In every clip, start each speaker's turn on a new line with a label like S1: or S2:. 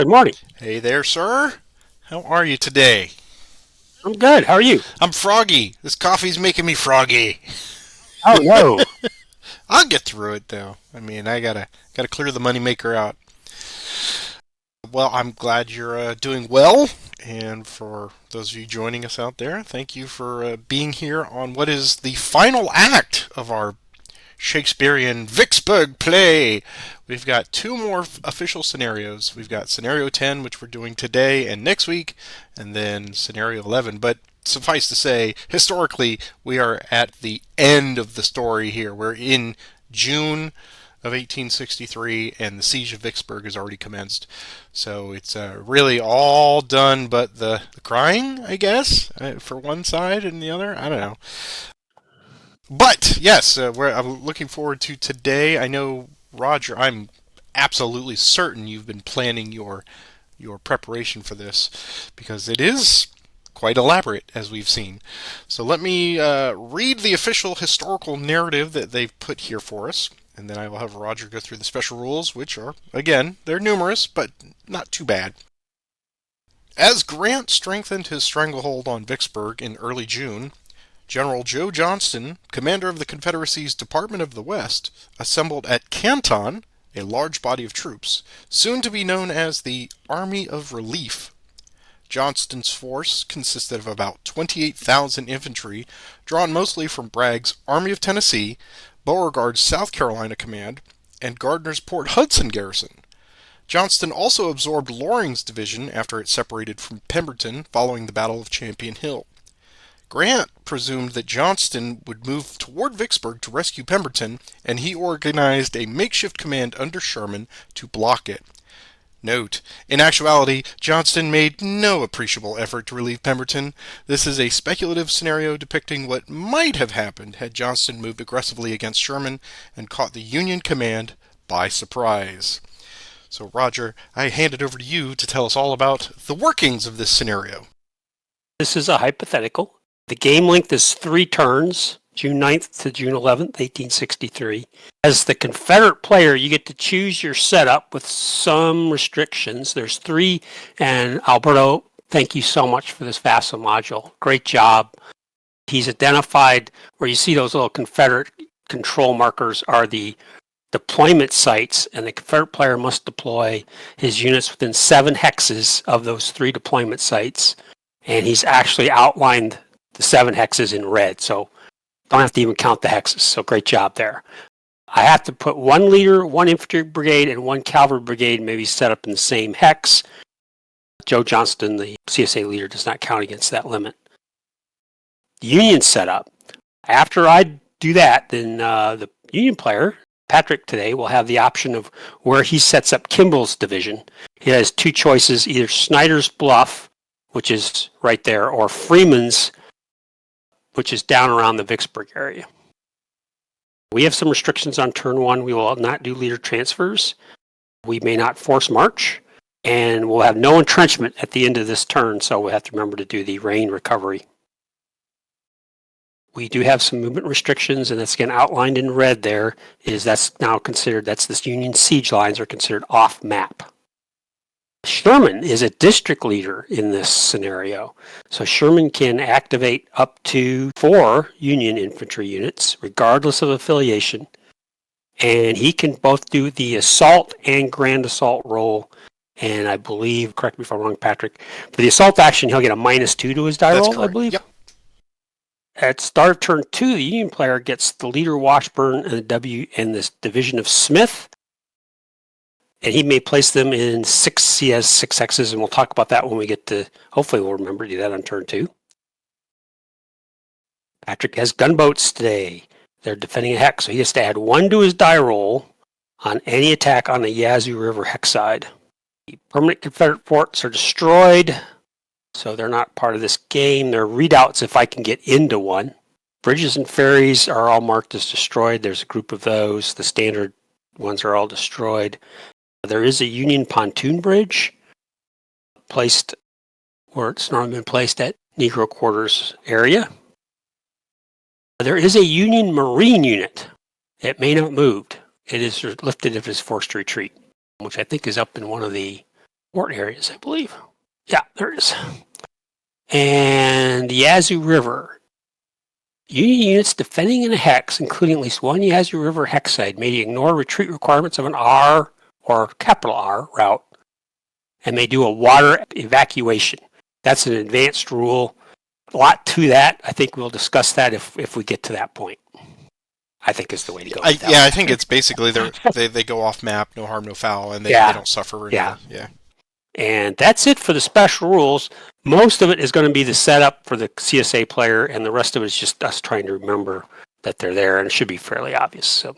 S1: Good morning.
S2: Hey there, sir. How are you today?
S1: I'm good. How are you?
S2: I'm froggy. This coffee's making me froggy.
S1: Oh no.
S2: I'll get through it though. I mean, I gotta clear the moneymaker out. Well, I'm glad you're doing well, and for those of you joining us out there, thank you for being here on what is the final act of our Shakespearean Vicksburg play. We've got two more official scenarios. We've got scenario 10, which we're doing today and next week, and then scenario 11. But suffice to say, historically, we are at the end of the story here. We're in June of 1863, and the siege of Vicksburg has already commenced. So it's really all done but the crying, I guess, for one side and the other. I don't know. But yes, I'm looking forward to today. I know, Roger, I'm absolutely certain you've been planning your preparation for this because it is quite elaborate, as we've seen. So let me read the official historical narrative that they've put here for us, and then I will have Roger go through the special rules, which are, again, they're numerous, but not too bad. As Grant strengthened his stranglehold on Vicksburg in early June, General Joe Johnston, commander of the Confederacy's Department of the West, assembled at Canton a large body of troops, soon to be known as the Army of Relief. Johnston's force consisted of about 28,000 infantry, drawn mostly from Bragg's Army of Tennessee, Beauregard's South Carolina Command, and Gardner's Port Hudson garrison. Johnston also absorbed Loring's division after it separated from Pemberton following the Battle of Champion Hill. Grant presumed that Johnston would move toward Vicksburg to rescue Pemberton, and he organized a makeshift command under Sherman to block it. Note, in actuality, Johnston made no appreciable effort to relieve Pemberton. This is a speculative scenario depicting what might have happened had Johnston moved aggressively against Sherman and caught the Union command by surprise. So, Roger, I hand it over to you to tell us all about the workings of this scenario.
S1: This is a hypothetical. The game length is 3 turns, June 9th to June 11th, 1863. As the Confederate player, you get to choose your setup with some restrictions. There's 3, and Alberto, thank you so much for this Vassal module. Great job. He's identified where you see those little Confederate control markers are the deployment sites, and the Confederate player must deploy his units within 7 hexes of those 3 deployment sites. And he's actually outlined the 7 hexes in red, so don't have to even count the hexes. So great job there. I have to put 1 leader, 1 infantry brigade, and 1 cavalry brigade maybe set up in the same hex. Joe Johnston, the CSA leader, does not count against that limit. The Union setup. After I do that, then the Union player, Patrick today, will have the option of where he sets up Kimball's division. He has 2 choices, either Snyder's Bluff, which is right there, or Freeman's, which is down around the Vicksburg area. We have some restrictions on turn 1. We will not do leader transfers. We may not force march, and we'll have no entrenchment at the end of this turn, so we'll have to remember to do the rain recovery. We do have some movement restrictions, and that's again outlined in red there, that's now considered, that's this Union siege lines are considered off map. Sherman is a district leader in this scenario. So Sherman can activate up to 4 Union infantry units, regardless of affiliation. And he can both do the assault and grand assault role. And I believe, correct me if I'm wrong, Patrick, for the assault action, he'll get a -2 to his die
S2: That's
S1: roll,
S2: correct.
S1: I believe.
S2: Yep.
S1: At start of turn 2, the Union player gets the leader Washburn and the this division of Smith. And he may place them in 6, he has 6 hexes, and we'll talk about that when we get to, hopefully we'll remember to do that on turn 2. Patrick has gunboats today. They're defending a hex, so he has to add 1 to his die roll on any attack on the Yazoo River hex side. The permanent Confederate forts are destroyed, so they're not part of this game. They're redoubts if I can get into one. Bridges and ferries are all marked as destroyed. There's a group of those. The standard ones are all destroyed. There is a Union pontoon bridge placed where it's normally been placed at Negro quarters area. There is a Union Marine unit. It may not have moved. It is lifted if it's forced to retreat, which I think is up in one of the Port areas, I believe. Yeah, there it is. And the Yazoo River. Union units defending in a hex, including at least one Yazoo River hex site, may ignore retreat requirements of an R or capital R route and may do a water evacuation. That's an advanced rule. A lot to that. I think we'll discuss that if we get to that point. I think is the way to go.
S2: I think it's basically they go off map, no harm, no foul, and they don't suffer. Yeah.
S1: And that's it for the special rules. Most of it is going to be the setup for the CSA player, and the rest of it is just us trying to remember that they're there, and it should be fairly obvious. So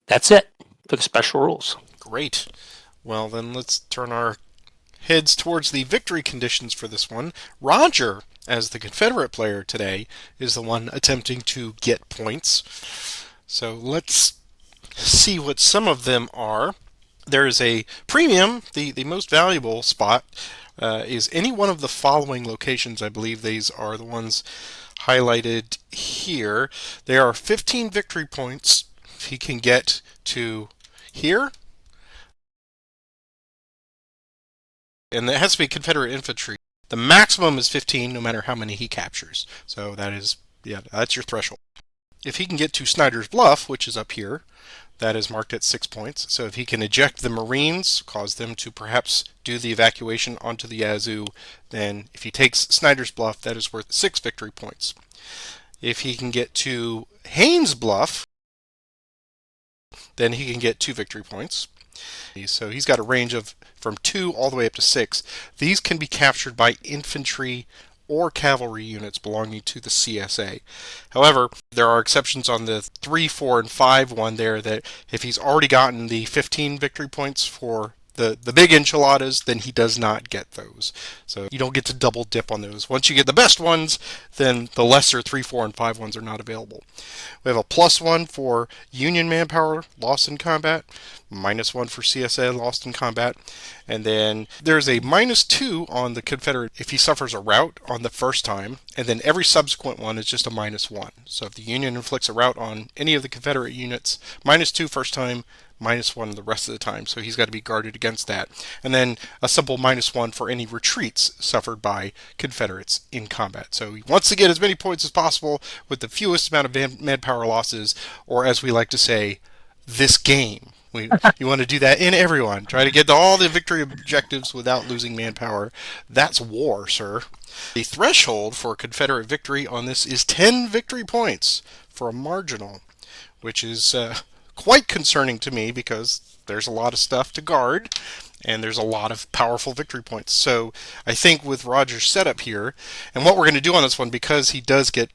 S1: that's it for the special rules.
S2: Great. Well, then let's turn our heads towards the victory conditions for this one. Roger, as the Confederate player today, is the one attempting to get points. So let's see what some of them are. There is a premium. The most valuable spot is any one of the following locations. I believe these are the ones highlighted here. There are 15 victory points if he can get to here. And it has to be Confederate infantry. The maximum is 15 no matter how many he captures. So that's your threshold. If he can get to Snyder's Bluff, which is up here, that is marked at 6 points. So if he can eject the Marines, cause them to perhaps do the evacuation onto the Yazoo, then if he takes Snyder's Bluff, that is worth 6 victory points. If he can get to Haynes Bluff, then he can get 2 victory points. So he's got a range of from 2 all the way up to 6. These can be captured by infantry or cavalry units belonging to the CSA. However, there are exceptions on the 3, 4, and 5 one there that if he's already gotten the 15 victory points for the big enchiladas, then he does not get those. So you don't get to double dip on those. Once you get the best ones, then the lesser 3, 4, and 5 ones are not available. We have a +1 for Union manpower lost in combat, -1 for CSA lost in combat, and then there's a -2 on the Confederate if he suffers a rout on the first time, and then every subsequent one is just a -1. So if the Union inflicts a rout on any of the Confederate units, -2 first time, -1 the rest of the time, so he's got to be guarded against that. And then a simple -1 for any retreats suffered by Confederates in combat. So he wants to get as many points as possible with the fewest amount of manpower losses, or as we like to say, this game. You want to do that in everyone. Try to get to all the victory objectives without losing manpower. That's war, sir. The threshold for Confederate victory on this is 10 victory points for a marginal, which is quite concerning to me because there's a lot of stuff to guard and there's a lot of powerful victory points. So I think with Roger's setup here, and what we're going to do on this one, because he does get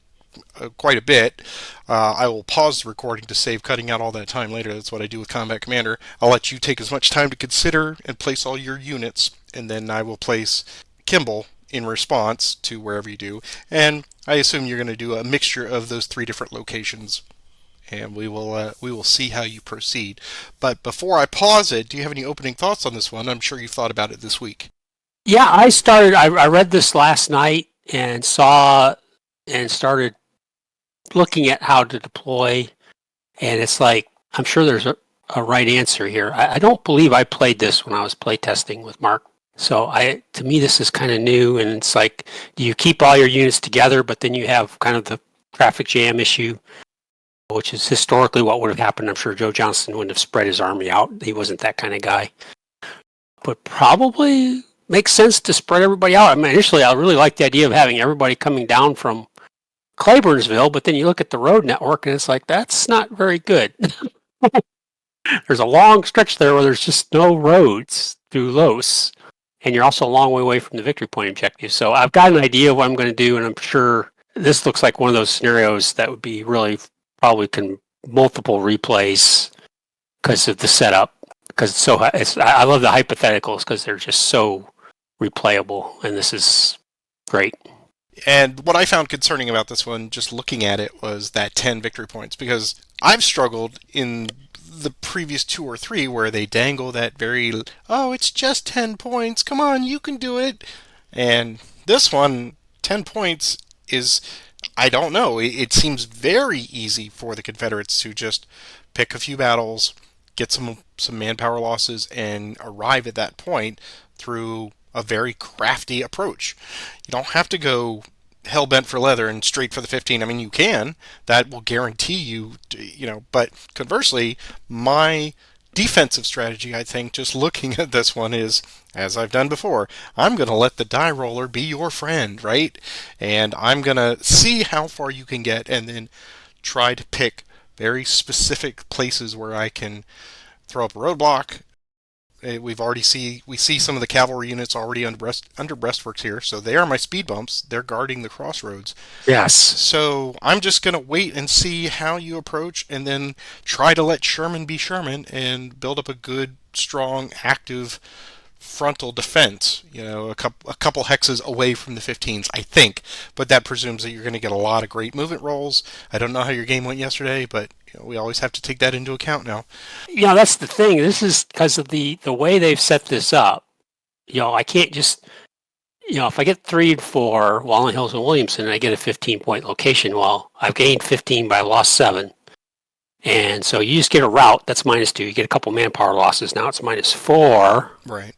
S2: quite a bit, I will pause the recording to save cutting out all that time later. That's what I do with Combat Commander. I'll let you take as much time to consider and place all your units, and then I will place Kimball in response to wherever you do. And I assume you're going to do a mixture of those 3 different locations, and we will see how you proceed. But before I pause it, do you have any opening thoughts on this one? I'm sure you've thought about it this week.
S1: Yeah, I read this last night and started looking at how to deploy, and it's like, I'm sure there's a right answer here. I don't believe I played this when I was play testing with Mark. So to me, this is kind of new, and it's like, do you keep all your units together, but then you have kind of the traffic jam issue, which is historically what would have happened. I'm sure Joe Johnston wouldn't have spread his army out. He wasn't that kind of guy. But probably makes sense to spread everybody out. I mean, initially, I really liked the idea of having everybody coming down from Claibornesville, but then you look at the road network and it's like, that's not very good. There's a long stretch there where there's just no roads through Los, and you're also a long way away from the victory point objective. So I've got an idea of what I'm going to do, and I'm sure this looks like one of those scenarios that would be really probably multiple replays because of the setup. Because I love the hypotheticals because they're just so replayable, and this is great.
S2: And what I found concerning about this one, just looking at it, was that 10 victory points, because I've struggled in the previous 2 or 3 where they dangle that it's just 10 points, come on, you can do it. And this one, 10 points is, I don't know, it seems very easy for the Confederates to just pick a few battles, get some manpower losses and arrive at that point through a very crafty approach. You don't have to go hell bent for leather and straight for the 15. I mean, you can. That will guarantee you, but conversely, my defensive strategy, I think, just looking at this one is, as I've done before, I'm going to let the die roller be your friend, right? And I'm going to see how far you can get and then try to pick very specific places where I can throw up a roadblock. We see some of the cavalry units already under breastworks here, so they are my speed bumps. They're guarding the crossroads.
S1: Yes.
S2: So I'm just going to wait and see how you approach, and then try to let Sherman be Sherman and build up a good, strong, active frontal defense. A couple hexes away from the 15s, I think. But that presumes that you're going to get a lot of great movement rolls. I don't know how your game went yesterday, but we always have to take that into account now.
S1: That's the thing. This is because of the way they've set this up. I can't just, if I get 3 and 4, Wallen Hills and Williamson, and I get a 15-point location, well, I've gained 15, but I lost 7. And so you just get a route that's -2. You get a couple manpower losses. Now it's -4.
S2: Right.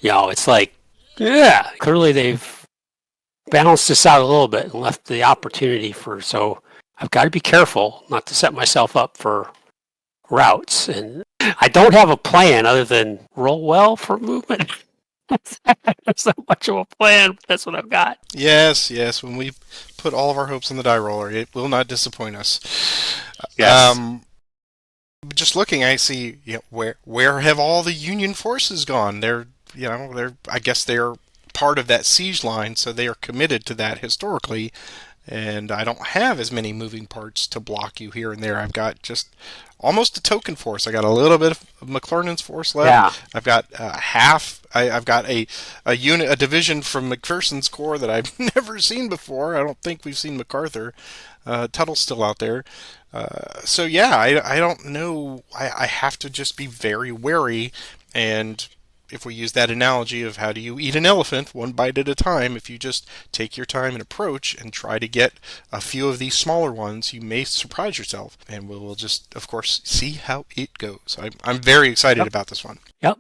S1: It's like, yeah, clearly they've balanced this out a little bit and left the opportunity so I've got to be careful not to set myself up for routes. And I don't have a plan other than roll well for movement. There's not much of a plan, but that's what I've got.
S2: Yes. When we put all of our hopes in the die roller, it will not disappoint us.
S1: Yes.
S2: Just looking, I see where have all the Union forces gone? I guess they're part of that siege line, so they are committed to that historically. And I don't have as many moving parts to block you here and there. I've got just almost a token force. I got a little bit of McClernand's force left.
S1: Yeah.
S2: I've got half. I've got a division from McPherson's corps that I've never seen before. I don't think we've seen MacArthur. Tuttle's still out there. So yeah, I don't know. I have to just be very wary. And if we use that analogy of how do you eat an elephant, one bite at a time, if you just take your time and approach and try to get a few of these smaller ones, you may surprise yourself. And we'll just, of course, see how it goes. I'm very excited about this one.
S1: Yep.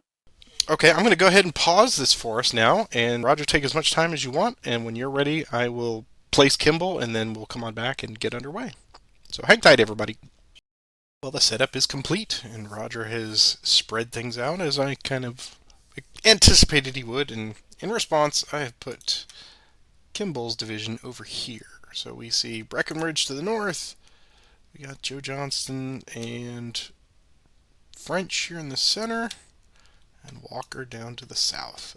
S2: Okay, I'm going to go ahead and pause this for us now. And Roger, take as much time as you want. And when you're ready, I will place Kimball, and then we'll come on back and get underway. So hang tight, everybody. Well, the setup is complete, and Roger has spread things out as I kind of anticipated he would, and in response, I have put Kimball's division over here. So we see Breckenridge to the north, we got Joe Johnston and French here in the center, and Walker down to the south.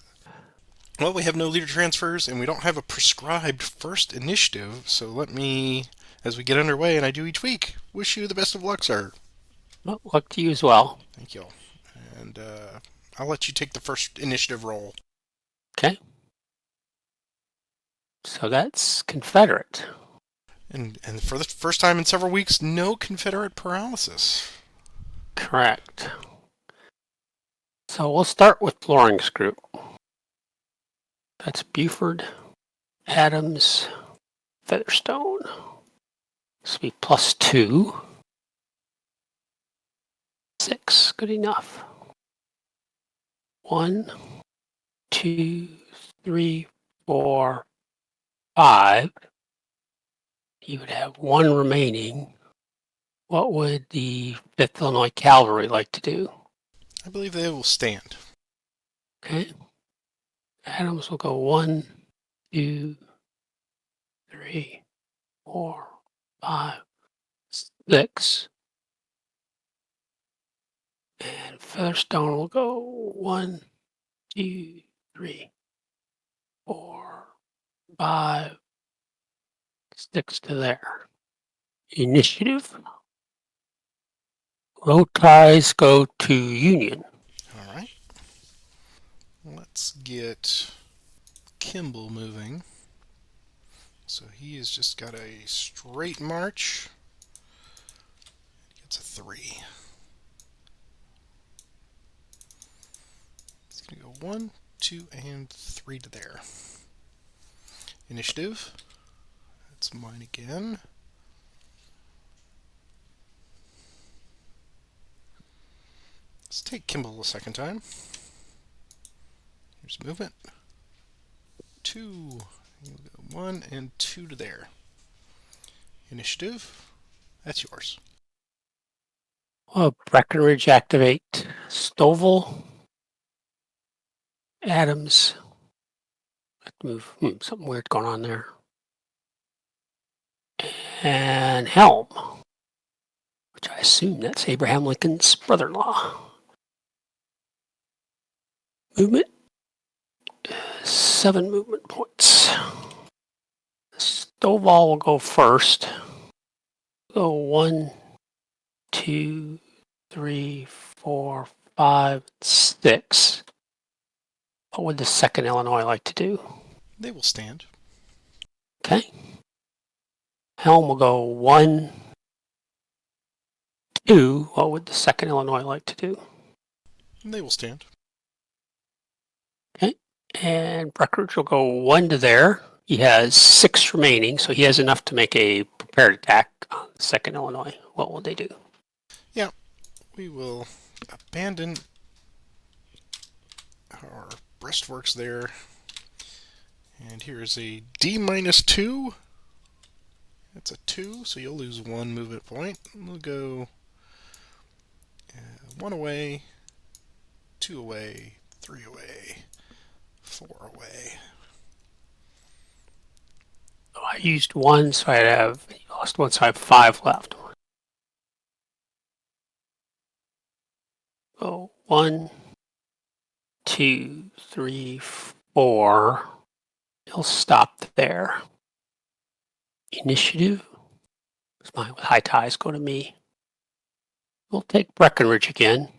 S2: Well, we have no leader transfers, and we don't have a prescribed first initiative, so let me, as we get underway, and I do each week, wish you the best of luck, sir.
S1: Well, luck to you as well.
S2: Thank you. And I'll let you take the first initiative roll.
S1: Okay. So that's Confederate.
S2: And for the first time in several weeks, no Confederate paralysis.
S1: Correct. So we'll start with Loring's group. That's Buford, Adams, Featherstone. This will be +2. 6, good enough. 1, 2, 3, 4, 5. You would have 1 remaining. What would the 5th Illinois Cavalry like to do?
S2: I believe they will stand.
S1: Okay. Adams will go 1, 2, 3, 4, 5, 6. And Featherstone will go 1, 2, 3, 4, 5, 6 to there. Initiative. Low ties go to Union.
S2: All right. Let's get Kimball moving. So he has just got a straight march. He gets a 3. He's going to go 1, 2, and 3 to there. Initiative. That's mine again. take Kimball a second time. Here's movement. 2. You'll go 1 and 2 to there. Initiative. That's yours.
S1: Well, Breckenridge activate. Stovall. Adams. Move. Something weird going on there. And Helm, which I assume that's Abraham Lincoln's brother-in-law. Movement. 7 movement points. Stovall will go first. Go 1, 2, 3, 4, 5, 6. What would the 2nd Illinois like to do?
S2: They will stand.
S1: Okay. Helm will go 1, 2. What would the 2nd Illinois like to do?
S2: They will stand.
S1: Okay. And Breckenridge will go 1 to there. He has 6 remaining, so he has enough to make a prepared attack on 2nd Illinois. What will they do?
S2: Yeah, we will abandon our breastworks there. And here is a D-2. That's a 2, so you'll lose 1 movement point. We'll go 1 away, 2 away, 3 away, 4 away.
S1: Oh, I used 1, so I lost 1, so I have 5 left. Oh, 1, 2, 3, 4. He'll stop there. Initiative. Mine with high ties go to me. We'll take Breckenridge again.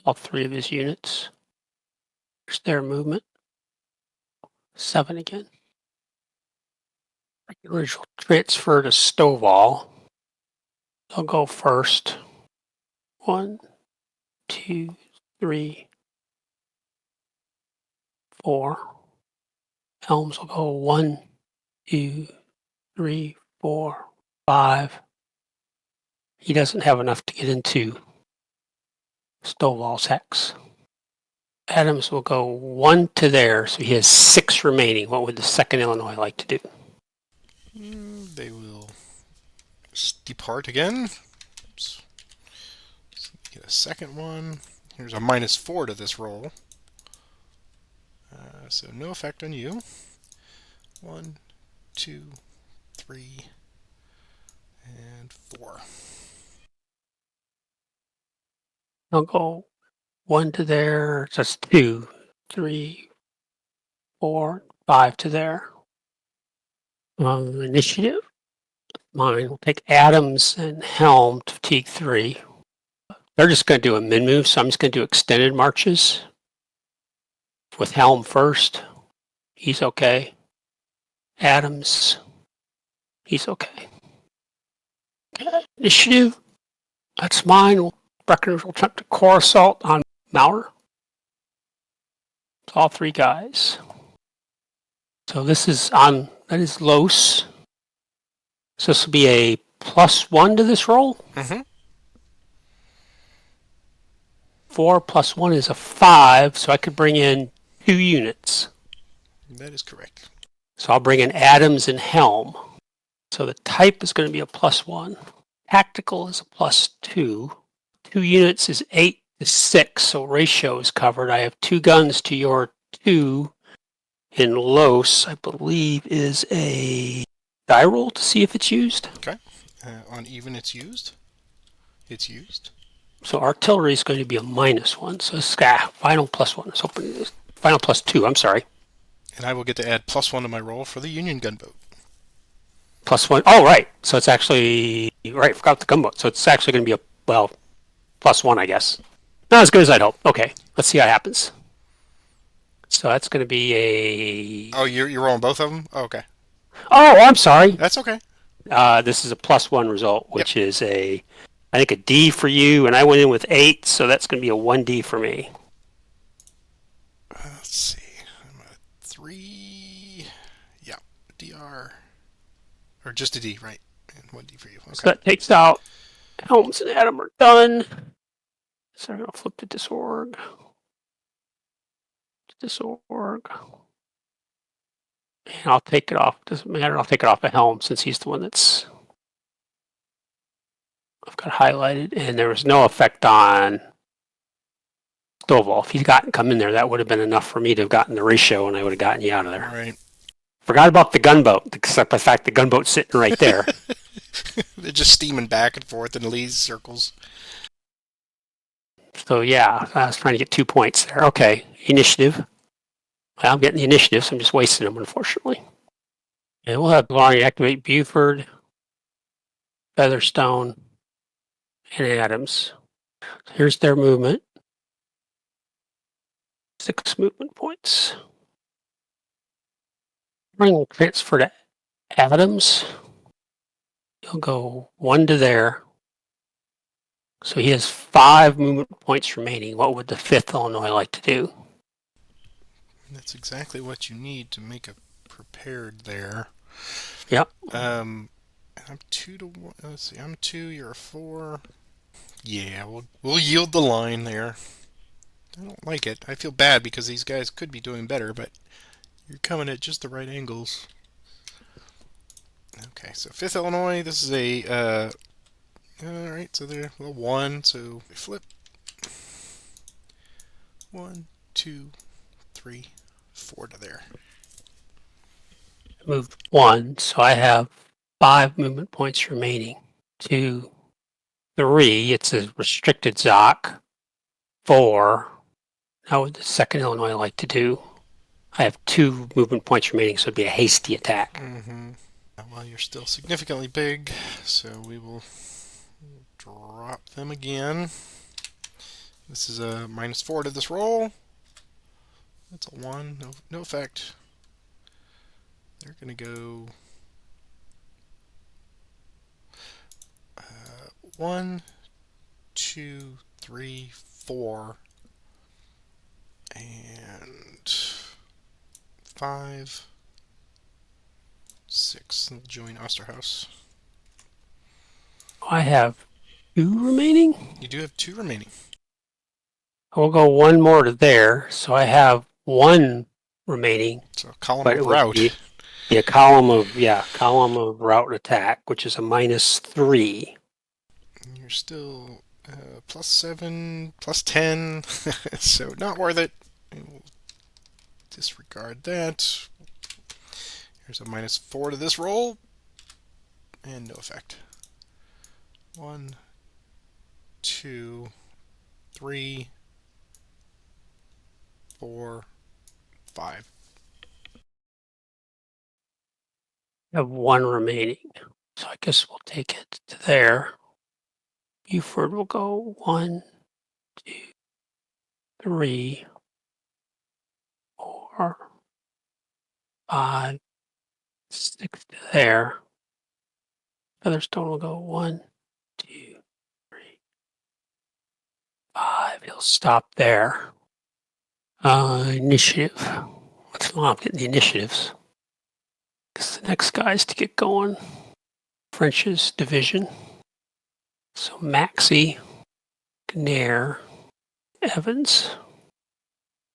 S1: All 3 of his units. Here's their movement. 7 again. Breckenridge will transfer to Stovall. They'll go first. 1, 2, 3, 4. Helms will go 1, 2, 3, 4, 5. He doesn't have enough to get into Stovall's hex. Adams will go 1 to there, so he has 6 remaining. What would the 2nd Illinois like to do?
S2: They will depart again. Oops. So get a second one. Here's a -4 to this roll. So no effect on you. 1, 2, 3, and 4.
S1: I'll go 1 to there. So that's 2, 3, 4, 5 to there. Initiative. Mine will take Adams and Helm to fatigue 3. They're just going to do a min move, so I'm just going to do extended marches. With Helm first, he's okay. Adams, he's okay. Initiative, that's mine. Breckenridge will attempt a core assault on Maurer. It's all 3 guys. So this is on, that is Los. So this will be a +1 to this roll. 4 + 1 is a 5, so I could bring in 2 units.
S2: That is correct.
S1: So I'll bring in Adams and Helm. So the type is going to be a +1. Tactical is a +2. 2 units is 8 to 6, so ratio is covered. I have 2 guns to your 2. In Los, I believe, is a die roll to see if it's used.
S2: Okay. On even, it's used. It's used.
S1: So artillery is going to be a -1. So final +1. Let's open this. Final +2. I'm sorry.
S2: And I will get to add +1 to my roll for the Union gunboat.
S1: +1. Oh, right. So it's actually right. Forgot the gunboat. So it's actually going to be +1, I guess. Not as good as I'd hope. Okay. Let's see what happens. So that's going to be a.
S2: Oh, you're rolling both of them? Oh, okay.
S1: Oh, I'm sorry.
S2: That's okay.
S1: This is a +1 result, which is I think a D for you, and I went in with 8, so that's going to be a 1D for me.
S2: Let's see. I'm at 3. Yeah, DR. Or just a D, right? And 1D for you. Okay.
S1: So that takes out Helms and Adam are done. So I'm going to flip to disorg. Disorg. And I'll take it off. Doesn't matter. I'll take it off of Helm since he's the one that's I've got highlighted. And there was no effect on Stovall. If he'd come in there, that would have been enough for me to have gotten the ratio and I would have gotten you out of there.
S2: Right.
S1: Forgot about the gunboat, except the fact the gunboat's sitting right there.
S2: They're just steaming back and forth in Lee's circles.
S1: So yeah, I was trying to get 2 points there. Okay, initiative. Well, I'm getting the initiative, so I'm just wasting them, unfortunately. And we'll have Glory activate Buford, Featherstone, and Adams. So here's their movement. 6 movement points. Bring transfer to Adams. He'll go 1 to there. So he has 5 movement points remaining. What would the 5th Illinois like to do?
S2: That's exactly what you need to make a prepared there.
S1: Yep.
S2: I'm 2 to 1. Let's see. I'm 2. You're a 4. Yeah, we'll yield the line there. I don't like it. I feel bad because these guys could be doing better, but you're coming at just the right angles. Okay, so 5th Illinois. This is a. All right, so they're 1. So we flip. 1, 2, 3, 4 to there.
S1: Moved 1, so I have 5 movement points remaining. 2, 3, it's a restricted ZOC. 4, how would the 2nd Illinois like to do? I have 2 movement points remaining, so it'd be a hasty attack.
S2: Mm-hmm. Well, you're still significantly big, so we will drop them again. This is a -4 to this roll. That's a 1, no effect. They're going to go 1, 2, 3, 4, and 5, 6. They'll join Osterhaus.
S1: I have 2 remaining.
S2: You do have 2 remaining.
S1: I'll go 1 more to there, so I have 1 remaining.
S2: So column
S1: But
S2: of
S1: it would
S2: route.
S1: be a column of route attack, which is a -3.
S2: You're still +7, +10, so not worth it. We'll disregard that. Here's a -4 to this roll, and no effect. 1, 2, 3, 4, 5.
S1: I have 1 remaining, so I guess we'll take it to there. Buford will go 1, 2, 3, 4, 5, 6 to there. Featherstone will go 1, 2, 3, 5. He'll stop there. Initiative. Let's not get the initiatives. Because the next guy's to get going. French's division. So Maxey, Nair, Evans,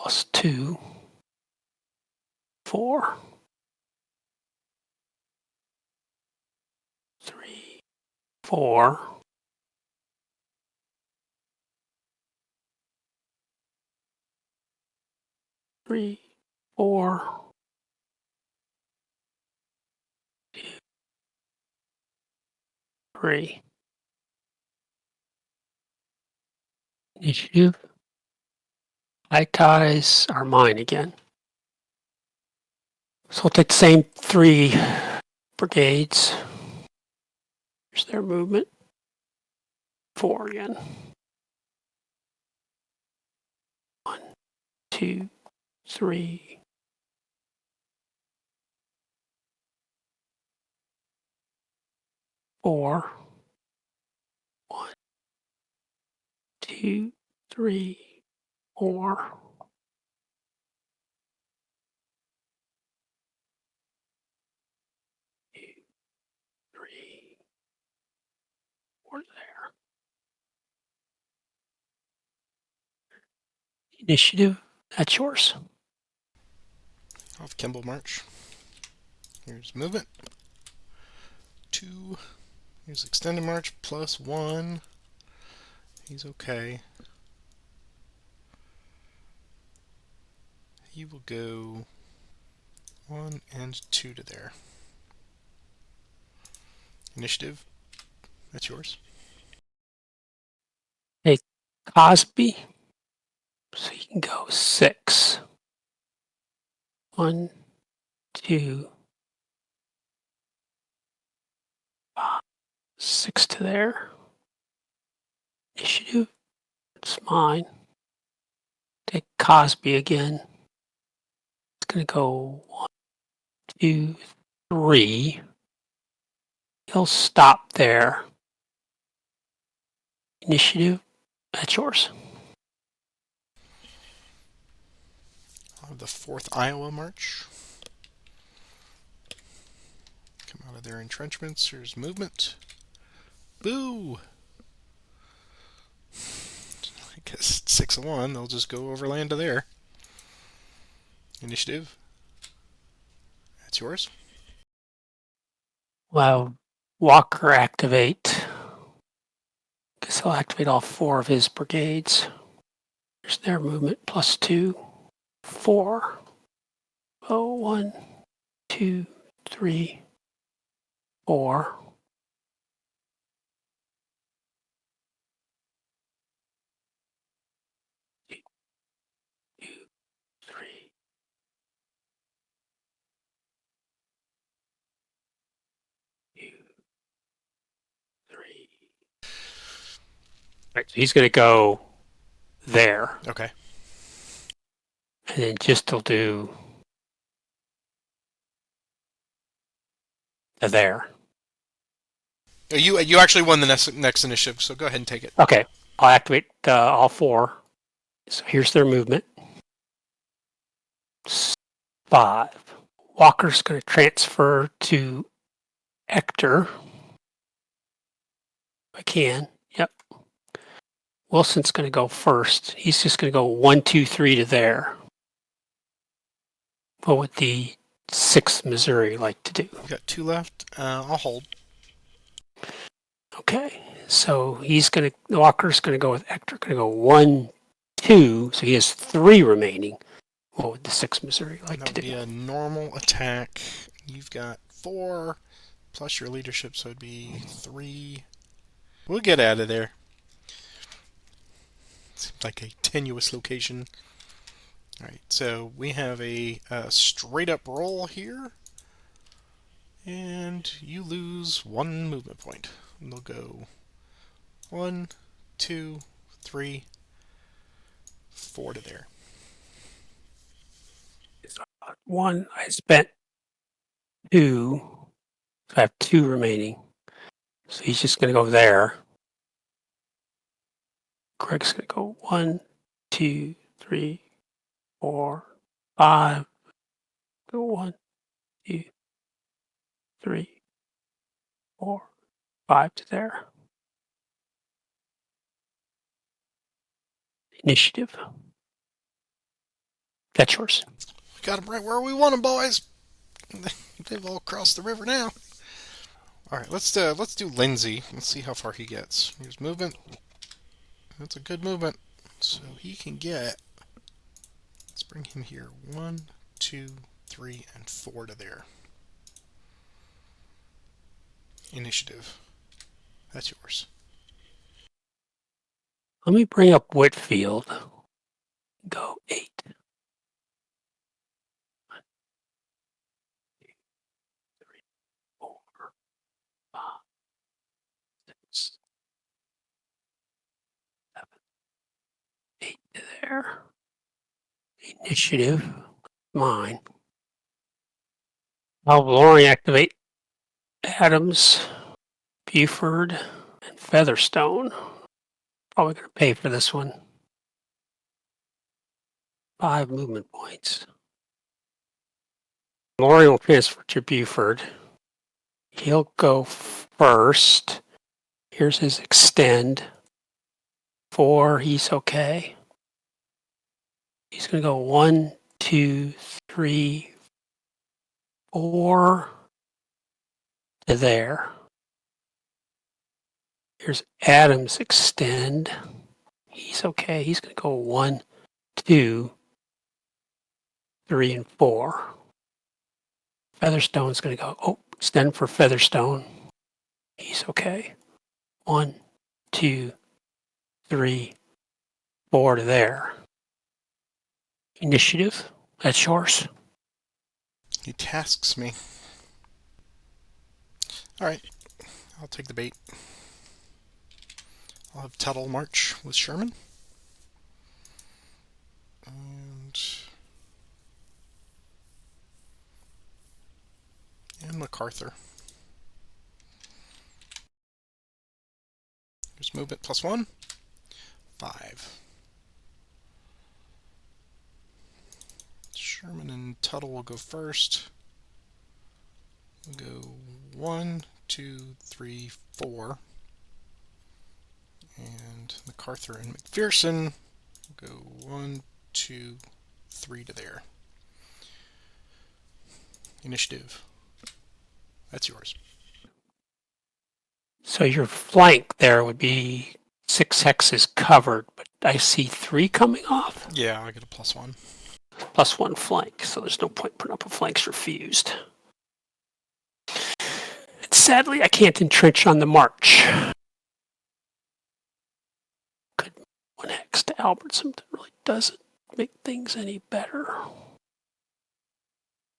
S1: +2, 4, 3, 4, 3, 4, 2, 3. Initiative. High ties are mine again. So we'll take the same 3 brigades. Here's their movement. 4 again. 1, 2, 3. 4. 1, 2, 3, 4. 2, 3, 4 there. Initiative, that's yours.
S2: Off Kimball March. Here's movement. 2. Here's extended march plus 1. He's okay. He will go 1 and 2 to there. Initiative, that's yours.
S1: Hey, Cosby. So you can go 6. 1, 2, 5, 6 to there. Initiative, it's mine. Take Cosby again. It's going to go 1, 2, 3. He'll stop there. Initiative, that's yours.
S2: The 4th Iowa March. Come out of their entrenchments. Here's movement. Boo! I guess 6-1. They'll just go overland to there. Initiative. That's yours.
S1: We'll Walker activate. Guess he'll activate all 4 of his brigades. There's their movement plus 2, 4. Oh, 1, 2, 3, 4. 2, 3. 2, 3. Right, so he's going to go there.
S2: Okay.
S1: And then just will do there.
S2: You actually won the next initiative, so go ahead and take it.
S1: Okay, I'll activate all 4. So here's their movement. 5. Walker's going to transfer to Hector. If I can. Yep. Wilson's going to go first. He's just going to go 1, 2, 3 to there. What would the 6th Missouri like to do?
S2: We've got 2 left. I'll hold.
S1: Okay. So Walker's going to go with Hector. Going to go 1, 2. So he has 3 remaining. What would the 6th Missouri like to
S2: That would
S1: do?
S2: be a normal attack. You've got 4 plus your leadership, so it'd be 3. We'll get out of there. Seems like a tenuous location. Alright, so we have a straight up roll here. And you lose 1 movement point. And they'll go 1, 2, 3, 4 to there.
S1: 1, I spent 2. So I have 2 remaining. So he's just going to go there. Greg's going to go 1, 2, 3, 4, 5. Go 1, 2, 3, 4, 5 to there. Initiative. That's yours.
S2: Got them right where we want them, boys. They've all crossed the river now. All right, let's do Lindsay. Let's see how far he gets. Here's movement. That's a good movement. So he can get. Let's bring him here. 1, 2, 3, and 4 to there. Initiative. That's yours.
S1: Let me bring up Whitfield. Go 8. 1, 2, 3, 4, 5, 6, 7, 8 to there. Initiative. Mine. I'll Lori activate Adams, Buford, and Featherstone. Probably going to pay for this one. 5 movement points. Lori will transfer to Buford. He'll go first. Here's his extend. 4, he's okay. He's going to go 1, 2, 3, 4 to there. Here's Adams extend. He's okay. He's going to go 1, 2, 3, and 4. Featherstone's going to go, extend for Featherstone. He's okay. 1, 2, 3, 4 to there. Initiative, that's yours.
S2: He tasks me. Alright, I'll take the bait. I'll have Tuttle march with Sherman. And MacArthur. Here's movement +1. 5. Sherman and Tuttle will go first. We'll go 1, 2, 3, 4. And MacArthur and McPherson will go 1, 2, 3 to there. Initiative. That's yours.
S1: So your flank there would be 6 hexes covered, but I see 3 coming off.
S2: Yeah, I get a +1.
S1: +1 flank, so there's no point putting up a flank's refused. And sadly, I can't entrench on the march. Could 1 hex to Albertson that really doesn't make things any better.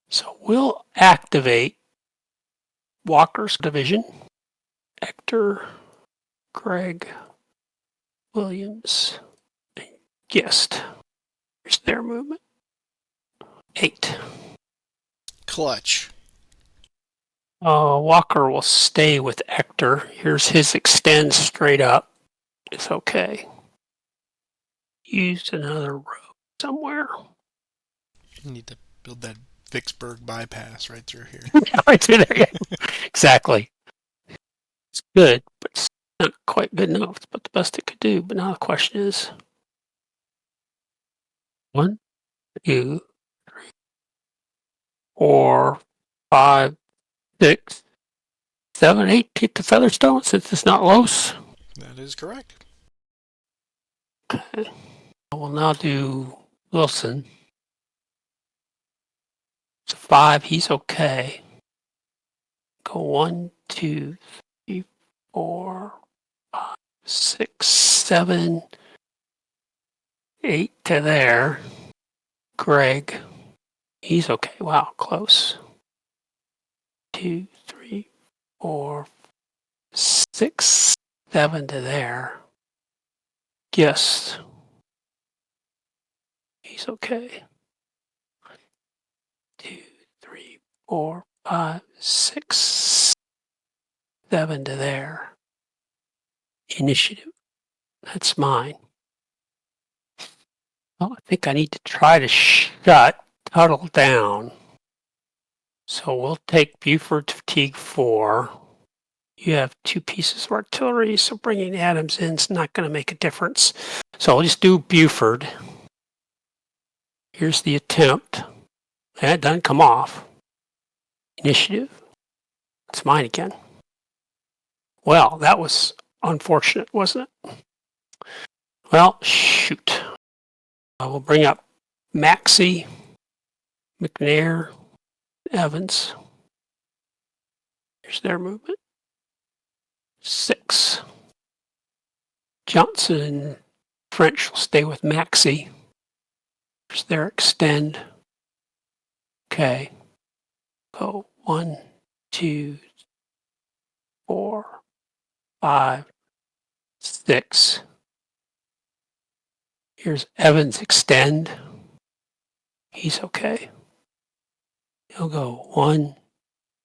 S1: So we'll activate Walker's division. Hector, Greg, Williams, and Gist. Here's their movement. 8.
S2: Clutch.
S1: Walker will stay with Hector. Here's his extend straight up. It's okay. Used another road somewhere.
S2: You need to build that Vicksburg bypass right through here.
S1: Right through there, yeah. Exactly. It's good, but it's not quite good enough. It's about the best it could do. But now the question is 1, 2, 3, 4, 5, 6, 7, 8. Hit the Featherstone since it's not Los.
S2: That is correct.
S1: Okay. I will now do Wilson. It's a 5. He's okay. Go 1, 2, 3, 4, 5, 6, 7, 8 to there. Greg. He's okay. Wow, close. 2, 3, 4, 6, 7 to there. Gist. He's okay. 2, 3, 4, 5, 6, 7 to there. Initiative. That's mine. Well, I think I need to try to shut Tuttle down. So we'll take Buford fatigue 4. You have 2 pieces of artillery, so bringing Adams in is not going to make a difference. So I'll just do Buford. Here's the attempt. That doesn't come off. Initiative. It's mine again. Well, that was unfortunate, wasn't it? Well, shoot. I will bring up Maxey, McNair, Evans. Here's their movement. 6. Johnson and French will stay with Maxey. Here's their extend. Okay. Go 1, 2, 4, 5, 6. Here's Evans extend. He's okay. He'll go 1,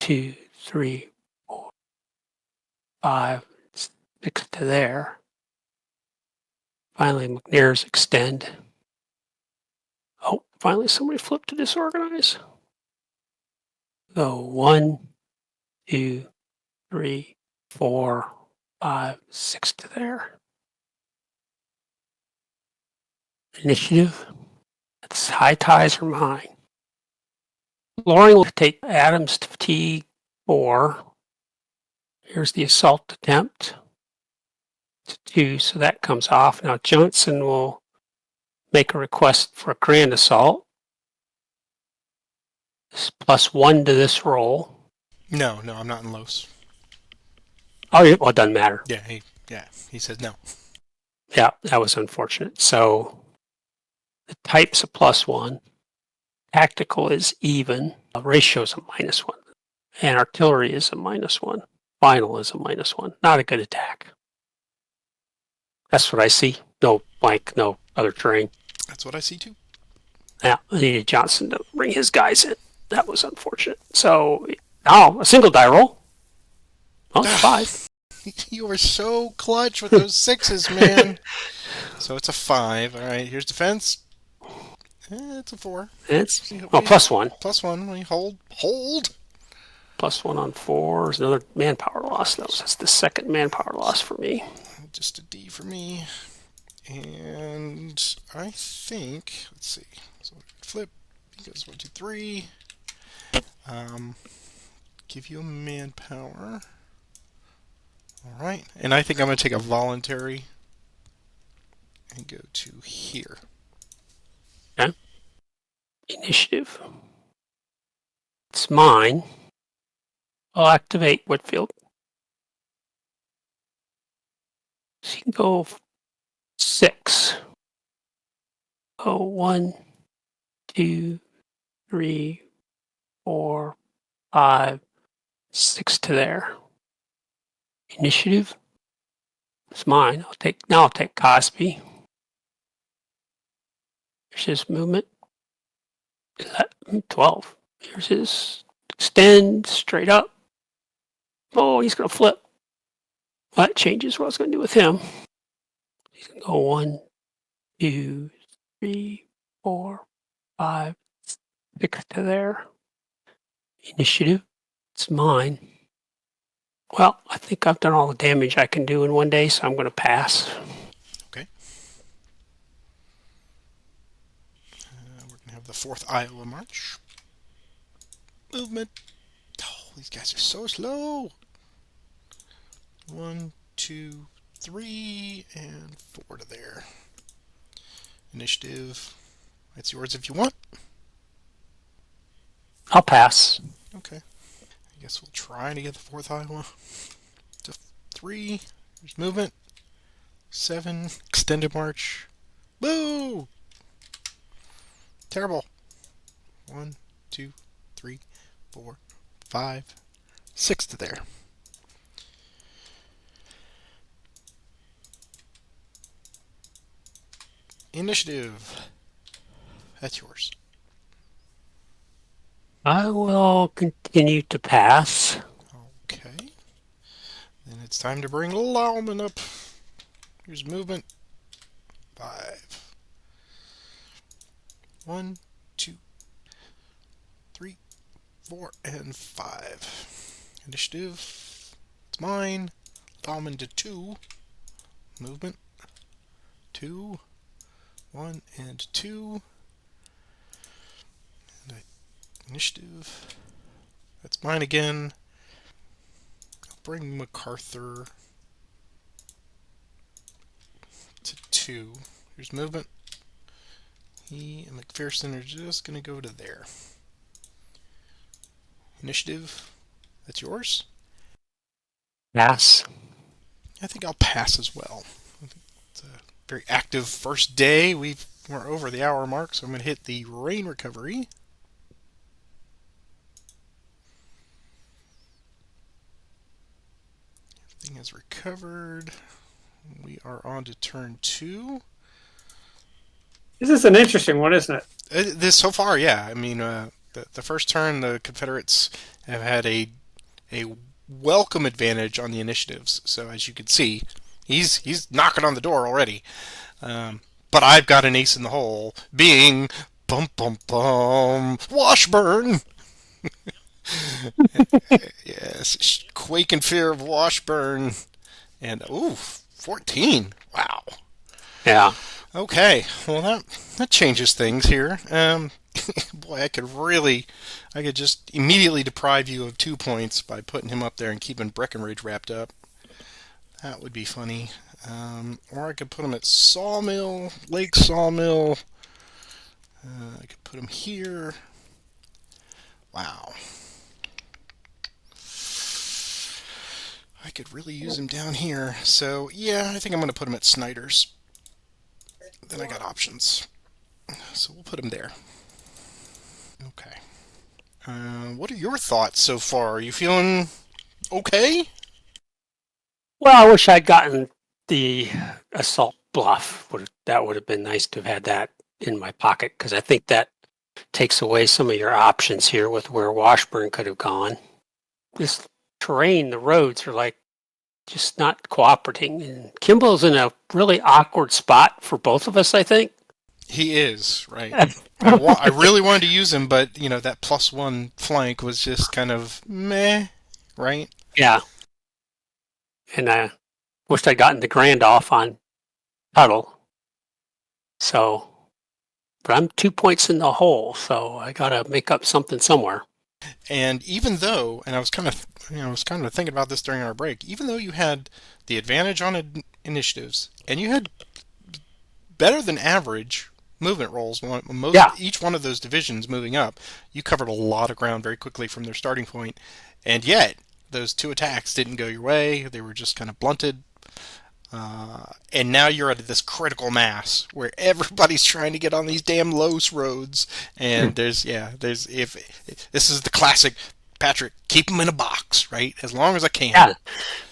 S1: 2, 3, 4, 5, 6 to there. Finally, McNair's extend. Oh, finally somebody flipped to disorganize. Go 1, 2, 3, 4, 5, 6 to there. Initiative. high ties are mine. Loring will take Adams to T4. Here's the assault attempt to 2, so that comes off. Now Johnson will make a request for a grand assault. It's +1 to this roll.
S2: No, I'm not in Los.
S1: Oh, well, it doesn't matter.
S2: Yeah, he says no.
S1: Yeah, that was unfortunate. So the type's a +1. Tactical is even. Ratio is a -1. And artillery is a -1. Final is a -1. Not a good attack. That's what I see. No blank, no other terrain.
S2: That's what I see too.
S1: Yeah, I needed Johnson to bring his guys in. That was unfortunate. So, now a single die roll. Oh, 5.
S2: You were so clutch with those 6s, man. So it's a 5. All right, here's defense. It's a 4.
S1: It's +1.
S2: +1. We hold.
S1: +1 on 4 is another manpower loss. That's the second manpower loss for me.
S2: Just a D for me. And I think, let's see. So flip. He goes 1, 2, 3. Give you a manpower. All right. And I think I'm going to take a voluntary and go to here.
S1: Okay. Initiative. It's mine. I'll activate Whitfield. So you can go 6. Oh, 1, 2, 3, 4, 5, 6 to there. Initiative. It's mine. I'll take Cosby. Here's his movement. 12. Here's his extend straight up. Oh, he's going to flip. Well, that changes what I was going to do with him. He's going to go 1, 2, 3, 4, 5, 6 to there. Initiative. It's mine. Well, I think I've done all the damage I can do in one day, so I'm going to pass.
S2: Okay. We're going to have the 4th Iowa March. Movement. Oh, these guys are so slow. 1, 2, 3, and 4 to there. Initiative. It's yours if you want.
S1: I'll pass.
S2: Okay. I guess we'll try to get the 4th Iowa to 3. There's movement. 7. Extended march. Boo! Terrible. 1, 2, 3, 4, 5, 6 to there. Initiative. That's yours.
S1: I will continue to pass.
S2: Okay. Then it's time to bring Lauman up. Here's movement. 5. 1, 2, 3, 4, and 5. Initiative. It's mine. Lauman to 2. Movement. 2. 1 and 2. And initiative. That's mine again. I'll bring MacArthur to 2. Here's movement. He and McPherson are just going to go to there. Initiative. That's yours?
S1: Pass.
S2: I think I'll pass as well. I think it's a very active first day. We're over the hour mark, so I'm going to hit the rain recovery. Everything has recovered. We are on to turn 2.
S3: This is an interesting one, isn't it?
S2: This so far, yeah. I mean, the first turn, the Confederates have had a welcome advantage on the initiatives. So as you can see, he's knocking on the door already. But I've got an ace in the hole, being Washburn. Yes, quake and fear of Washburn, and 14. Wow.
S1: Yeah.
S2: Okay, well that changes things here. Boy, I could just immediately deprive you of 2 points by putting him up there and keeping Breckenridge wrapped up. That would be funny. Or I could put him at Sawmill, Lake Sawmill. I could put him here. Wow. I could really use him down here. So, yeah, I think I'm going to put him at Snyder's. Then I got options. So we'll put him there. Okay. What are your thoughts so far? Are you feeling okay?
S1: Well, I wish I'd gotten the assault bluff. That would have been nice to have had that in my pocket, because I think that takes away some of your options here with where Washburn could have gone. This terrain, the roads are like just not cooperating, and Kimball's in a really awkward spot for both of us, I think.
S2: He is, right. I really wanted to use him, but, that +1 flank was just kind of meh, right?
S1: Yeah. And I wished I'd gotten the Grand off on Tuttle. So, but I'm 2 points in the hole, so I got to make up something somewhere.
S2: And even though, and I was kind of thinking about this during our break, even though you had the advantage on initiatives, and you had better than average movement rolls, each one of those divisions moving up, you covered a lot of ground very quickly from their starting point, and yet those 2 attacks didn't go your way. They were just kind of blunted. And now you're at this critical mass where everybody's trying to get on these damn Los roads, and if this is the classic, Patrick, keep them in a box, right? As long as I can.
S1: Yeah,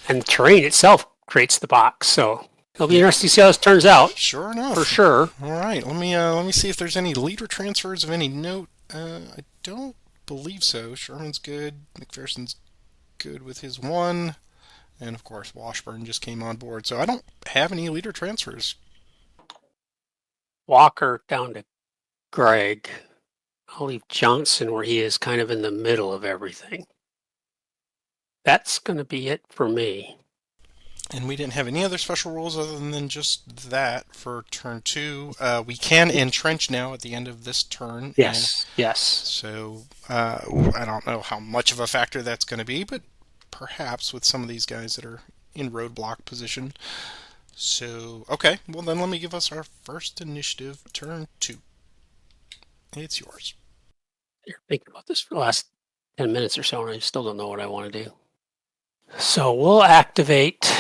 S1: and the terrain itself creates the box, so it'll be interesting to see how this turns out.
S2: Sure enough,
S1: for sure.
S2: All right, let me see if there's any leader transfers of any note. I don't believe so. Sherman's good. McPherson's good with his 1. And, of course, Washburn just came on board. So I don't have any leader transfers.
S1: Walker down to Greg. I'll leave Johnson where he is, kind of in the middle of everything. That's going to be it for me.
S2: And we didn't have any other special rules other than just that for turn 2. We can entrench now at the end of this turn.
S1: Yes.
S2: So I don't know how much of a factor that's going to be, but perhaps with some of these guys that are in roadblock position. So, okay, well then let me give us our first initiative, turn 2. It's yours.
S1: You're thinking about this for the last 10 minutes or so, and I still don't know what I want to do. So we'll activate,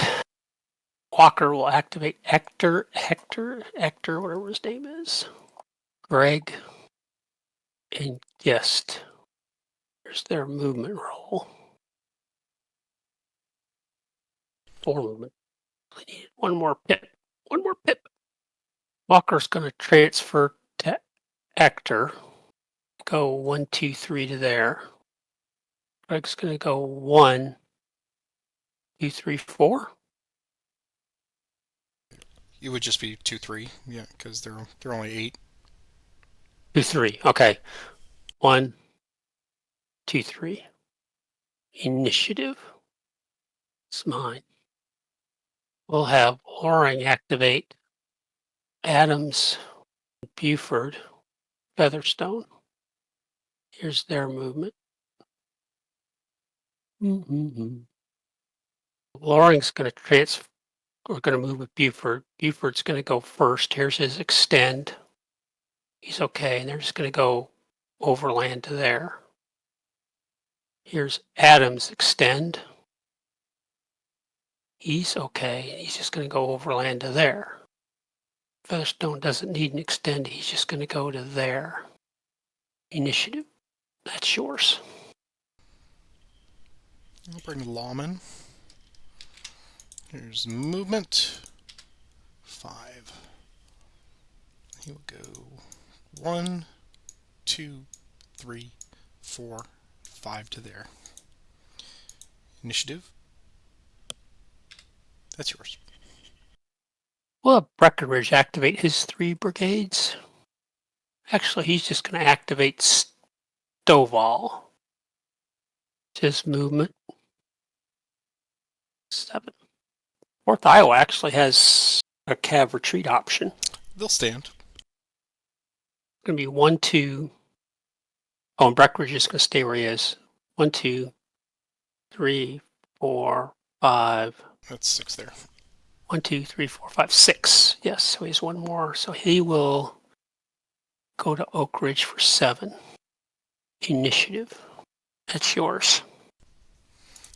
S1: Walker will activate Hector, whatever his name is, Greg, and Gist. Here's their movement roll. 4 movement. I need 1 more pip. Walker's going to transfer to Hector. Go 1, 2, 3 to there. Greg's going to go 1, 2, 3, 4.
S2: It would just be 2, 3, yeah, because they're only 8.
S1: 2, 3. Okay. 1, 2, 3. Initiative. It's mine. We'll have Loring activate Adams, Buford, Featherstone. Here's their movement. Loring's going to transfer. We're going to move with Buford. Buford's going to go first. Here's his extend. He's okay, and they're just going to go overland to there. Here's Adams' extend. He's okay. He's just going to go overland to there. Featherstone doesn't need an extend. He's just going to go to there. Initiative. That's yours.
S2: I'll bring Lawman. Here's movement. 5. He will go 1, 2, 3, 4, 5 to there. Initiative. That's yours.
S1: We'll have Breckenridge activate his 3 brigades. Actually, he's just going to activate Stovall. It's his movement. 7. 4th Iowa actually has a cav retreat option.
S2: They'll stand.
S1: Going to be 1, 2. Oh, and Breckenridge is going to stay where he is. 1, 2, 3, 4, 5.
S2: That's 6 there.
S1: 1, 2, 3, 4, 5, 6. Yes, so he has one more. So he will go to Oak Ridge for 7. Initiative. That's yours.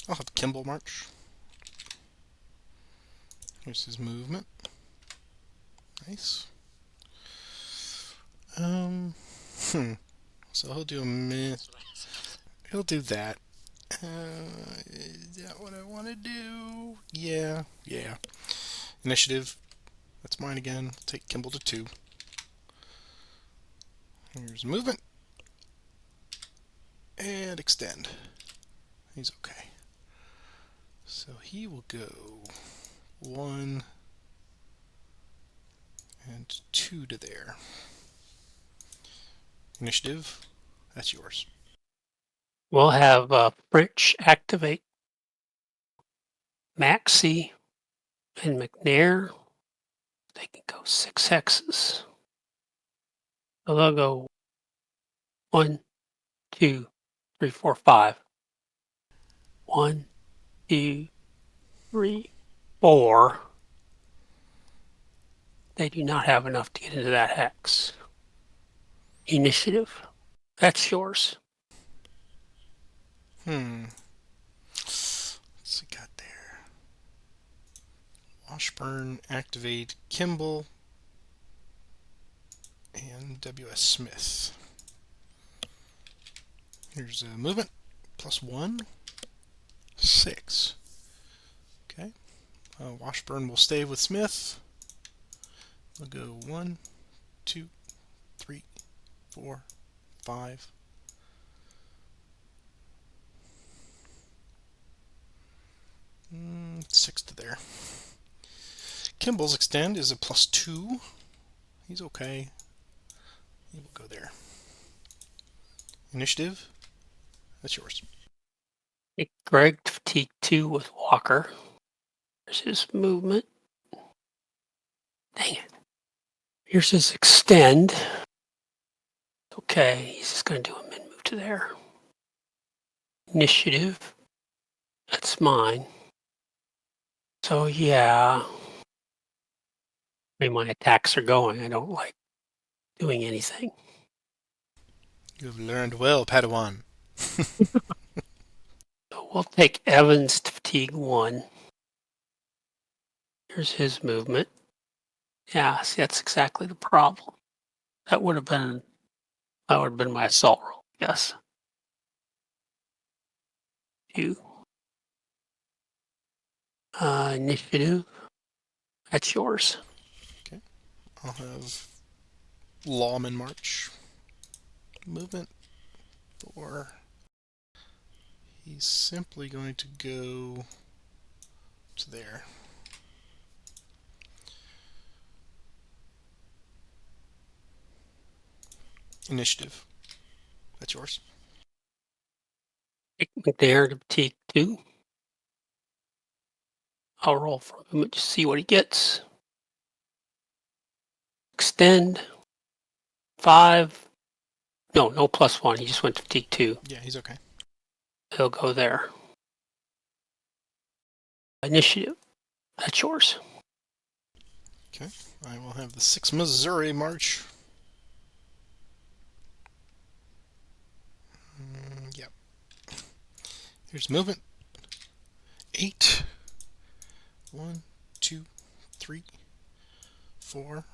S2: I'll have Kimball march. Here's his movement. Nice. So he'll do a miss. He'll do that. Is that what I want to do? Yeah. Initiative. That's mine again. Take Kimball to 2. Here's movement. And extend. He's okay. So he will go 1 and 2 to there. Initiative. That's yours.
S1: We'll have French activate Maxey and McNair. They can go 6 hexes. So they'll go 1, 2, 3, 4, 5. 1, 2, 3, 4. They do not have enough to get into that hex. Initiative. That's yours.
S2: What's he got there? Washburn, activate Kimball, and W.S. Smith. Here's a movement. +1. 6. Okay. Washburn will stay with Smith. We'll go 1, 2, 3, 4, 5. Six to there. Kimball's extend is a +2. He's okay. He will go there. Initiative. That's yours.
S1: Greg to fatigue 2 with Walker. There's his movement. Dang it. Here's his extend. Okay, he's just going to do a mid move to there. Initiative. That's mine. So yeah. The way my attacks are going, I don't like doing anything.
S2: You've learned well, Padawan.
S1: So we'll take Evans to fatigue 1. Here's his movement. Yeah, see, that's exactly the problem. That would have been my assault roll, yes. 2. Initiative. That's yours.
S2: Okay. I'll have Lawman march. Movement 4. He's simply going to go to there. Initiative. That's yours.
S1: Take McNair to fatigue 2. I'll roll for movement to see what he gets. Extend 5. No +1. He just went to fatigue 2.
S2: Yeah, he's okay.
S1: He'll go there. Initiative. That's yours.
S2: Okay. I will have the 6 Missouri march. Yep. Here's movement. 8. 1, 2, 3, 4,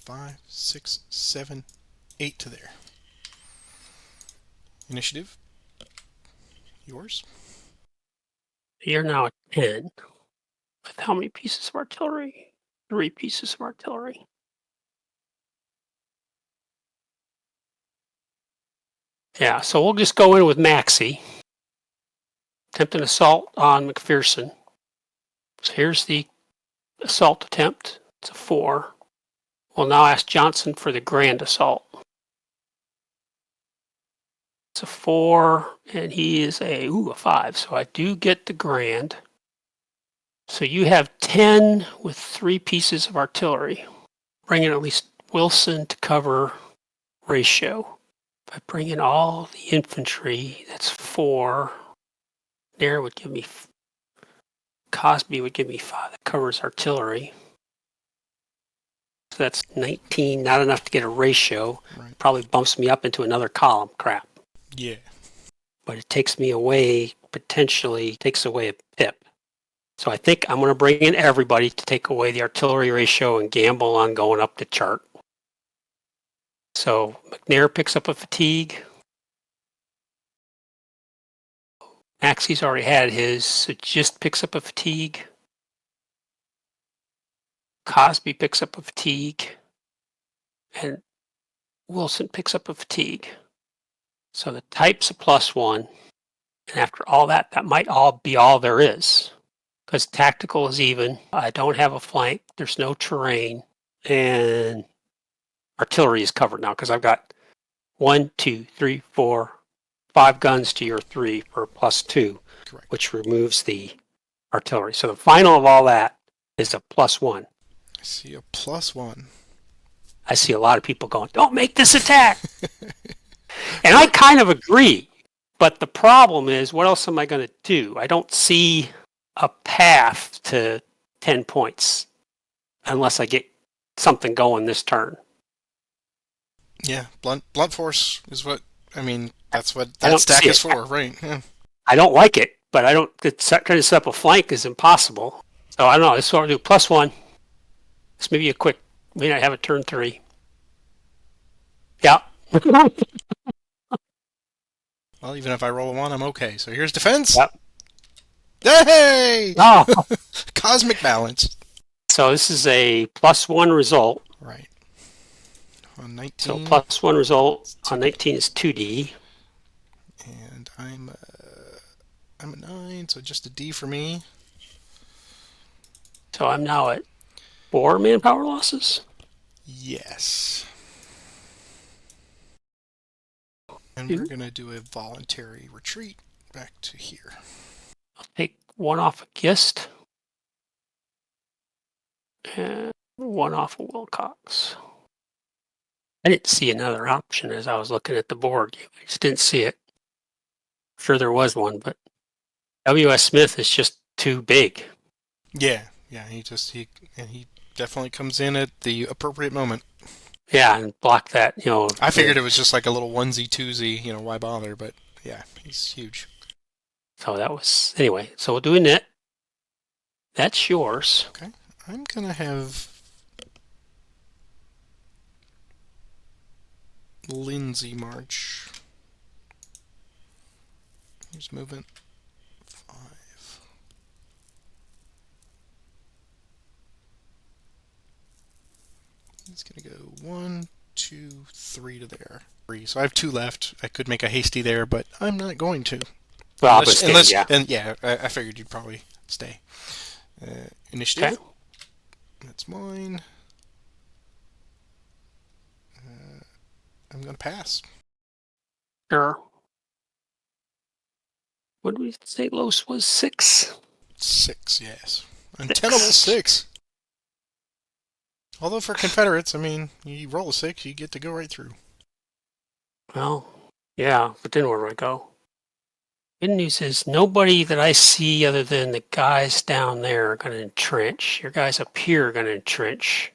S2: 5, 6, 7, 8 to there. Initiative. Yours.
S1: You're now at 10. With how many pieces of artillery? 3 pieces of artillery. Yeah, so we'll just go in with Maxey. Attempt an assault on McPherson. So here's the assault attempt. It's a 4. We'll now ask Johnson for the grand assault. It's a 4, and he is a 5. So I do get the grand. So you have 10 with 3 pieces of artillery. Bringing at least Wilson to cover ratio. If I bring in all the infantry, that's 4. There would give me, Cosby would give me 5. That covers artillery. So that's 19, not enough to get a ratio.
S2: Right.
S1: Probably bumps me up into another column. Crap.
S2: Yeah.
S1: But it takes me away, potentially takes away a pip. So I think I'm going to bring in everybody to take away the artillery ratio and gamble on going up the chart. So McNair picks up a fatigue. Maxey's already had his, so just picks up a fatigue. Cosby picks up a fatigue. And Wilson picks up a fatigue. So the type's a +1. And after all that, that might all be all there is. Because tactical is even. I don't have a flank. There's no terrain. And artillery is covered now because I've got 1, 2, 3, 4, 5 guns to your 3 for +2.
S2: Correct.
S1: Which removes the artillery. So the final of all that is a +1.
S2: I see a +1.
S1: I see a lot of people going, don't make this attack. And I kind of agree. But the problem is, what else am I going to do? I don't see a path to 10 points unless I get something going this turn.
S2: Yeah, blunt force is what, I mean, that's what
S1: I
S2: that
S1: don't
S2: stack
S1: see
S2: is
S1: it.
S2: for, right? Yeah.
S1: I don't like it, but I don't, trying to set up a flank is impossible. So I don't know, this is what I'll do, +1. This may be a quick, may not have a turn 3. Yeah.
S2: Well, even if I roll a 1, I'm okay. So here's defense.
S1: Yep.
S2: Hey!
S1: Oh.
S2: Cosmic balance.
S1: So this is a +1 result.
S2: Right. On 19.
S1: So +1 result on 19 is 2D.
S2: And I'm a 9, so just a D for me.
S1: So I'm now at 4 manpower losses.
S2: Yes. And we're going to do a voluntary retreat back to here.
S1: I'll take 1 off of Gist. And 1 off of Wilcox. I didn't see another option as I was looking at the board. I just didn't see it. I'm sure there was one, but W.S. Smith is just too big.
S2: Yeah, he definitely comes in at the appropriate moment.
S1: Yeah, and block that,
S2: I figured it was just like a little onesie twosie, why bother? But yeah, he's huge.
S1: So that was, anyway, so we'll do a knit. That's yours.
S2: Okay, I'm going to have Lindsay march. Here's movement 5. He's going to go 1, 2, 3 to there. 3. So I have 2 left. I could make a hasty there, but I'm not going to.
S1: Well,
S2: I figured you'd probably stay. Initiative.
S1: Okay.
S2: That's mine. I'm going to pass.
S1: Sure. What did we say Los was? 6?
S2: 6, yes. Untenable 6. Although for Confederates, I mean, you roll a 6, you get to go right through.
S1: Well, yeah, but then where do I go? Good news is nobody that I see other than the guys down there are going to entrench. Your guys up here are going to entrench.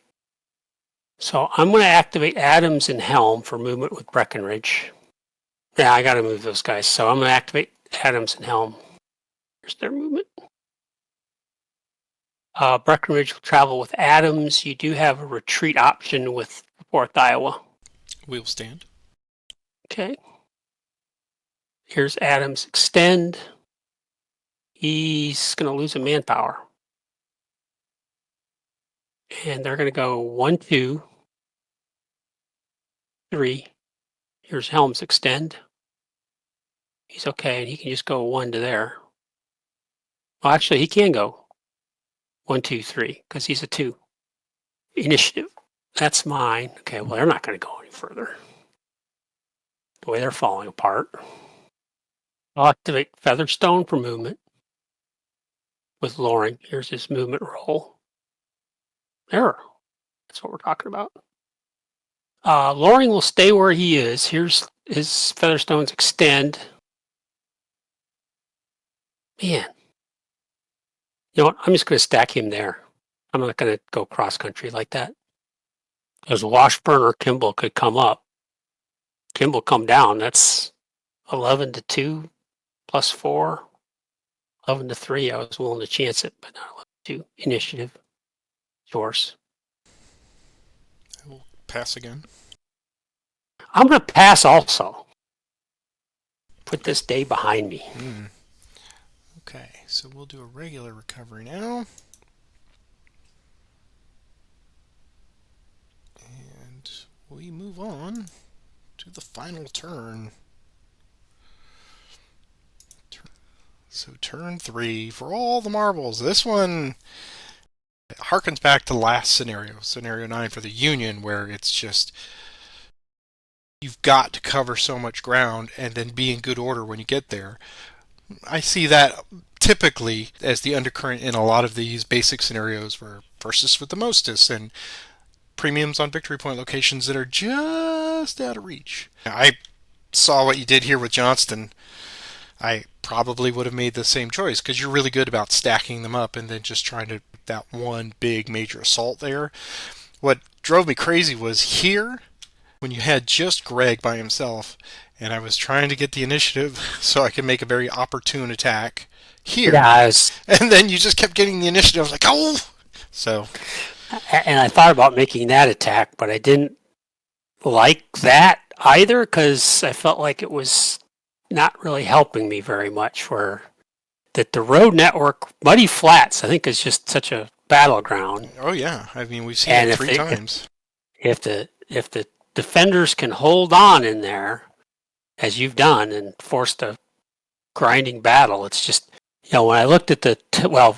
S1: So I'm going to activate Adams and Helm for movement with Breckinridge. Yeah, I got to move those guys. So I'm going to activate Adams and Helm. Here's their movement. Breckinridge will travel with Adams. You do have a retreat option with 4th Iowa.
S2: We'll stand.
S1: Okay. Here's Adams extend. He's going to lose a manpower. And they're going to go 1, 2, 3. Here's Helms extend. He's okay, and he can just go 1 to there. Well, actually, he can go 1, 2, 3 because he's a 2. Initiative. That's mine. Okay, well, they're not going to go any further. The way they're falling apart. I'll activate Featherstone for movement with Loring. Here's his movement roll. There. That's what we're talking about. Loring will stay where he is. Here's his Featherstones extend. Man. You know what? I'm just going to stack him there. I'm not going to go cross country like that. Because Washburn or Kimball could come up. Kimball come down. That's 11 to 2 plus 4. 11 to 3. I was willing to chance it, but not 11 to 2. Initiative. Yours.
S2: I will pass again.
S1: I'm going to pass also. Put this day behind me.
S2: Okay, so we'll do a regular recovery now. And we move on to the final turn. So turn 3 for all the marbles. This one harkens back to last scenario 9 for the Union, where it's just you've got to cover so much ground and then be in good order when you get there. I see that typically as the undercurrent in a lot of these basic scenarios where firstest with the mostest and premiums on victory point locations that are just out of reach. I saw what you did here with Johnston. I probably would have made the same choice because you're really good about stacking them up and then just trying to that one big major assault there. What drove me crazy was here when you had just Greg by himself and I was trying to get the initiative so I could make a very opportune attack here.
S1: Yes.
S2: And then you just kept getting the initiative. I was like, oh! So.
S1: And I thought about making that attack, but I didn't like that either because I felt like it was not really helping me very much. For that the road network, Muddy Flats, I think is just such a battleground.
S2: Oh yeah, I mean we've seen it 3 times.
S1: If the defenders can hold on in there, as you've done, and forced a grinding battle, it's just when I looked at I'll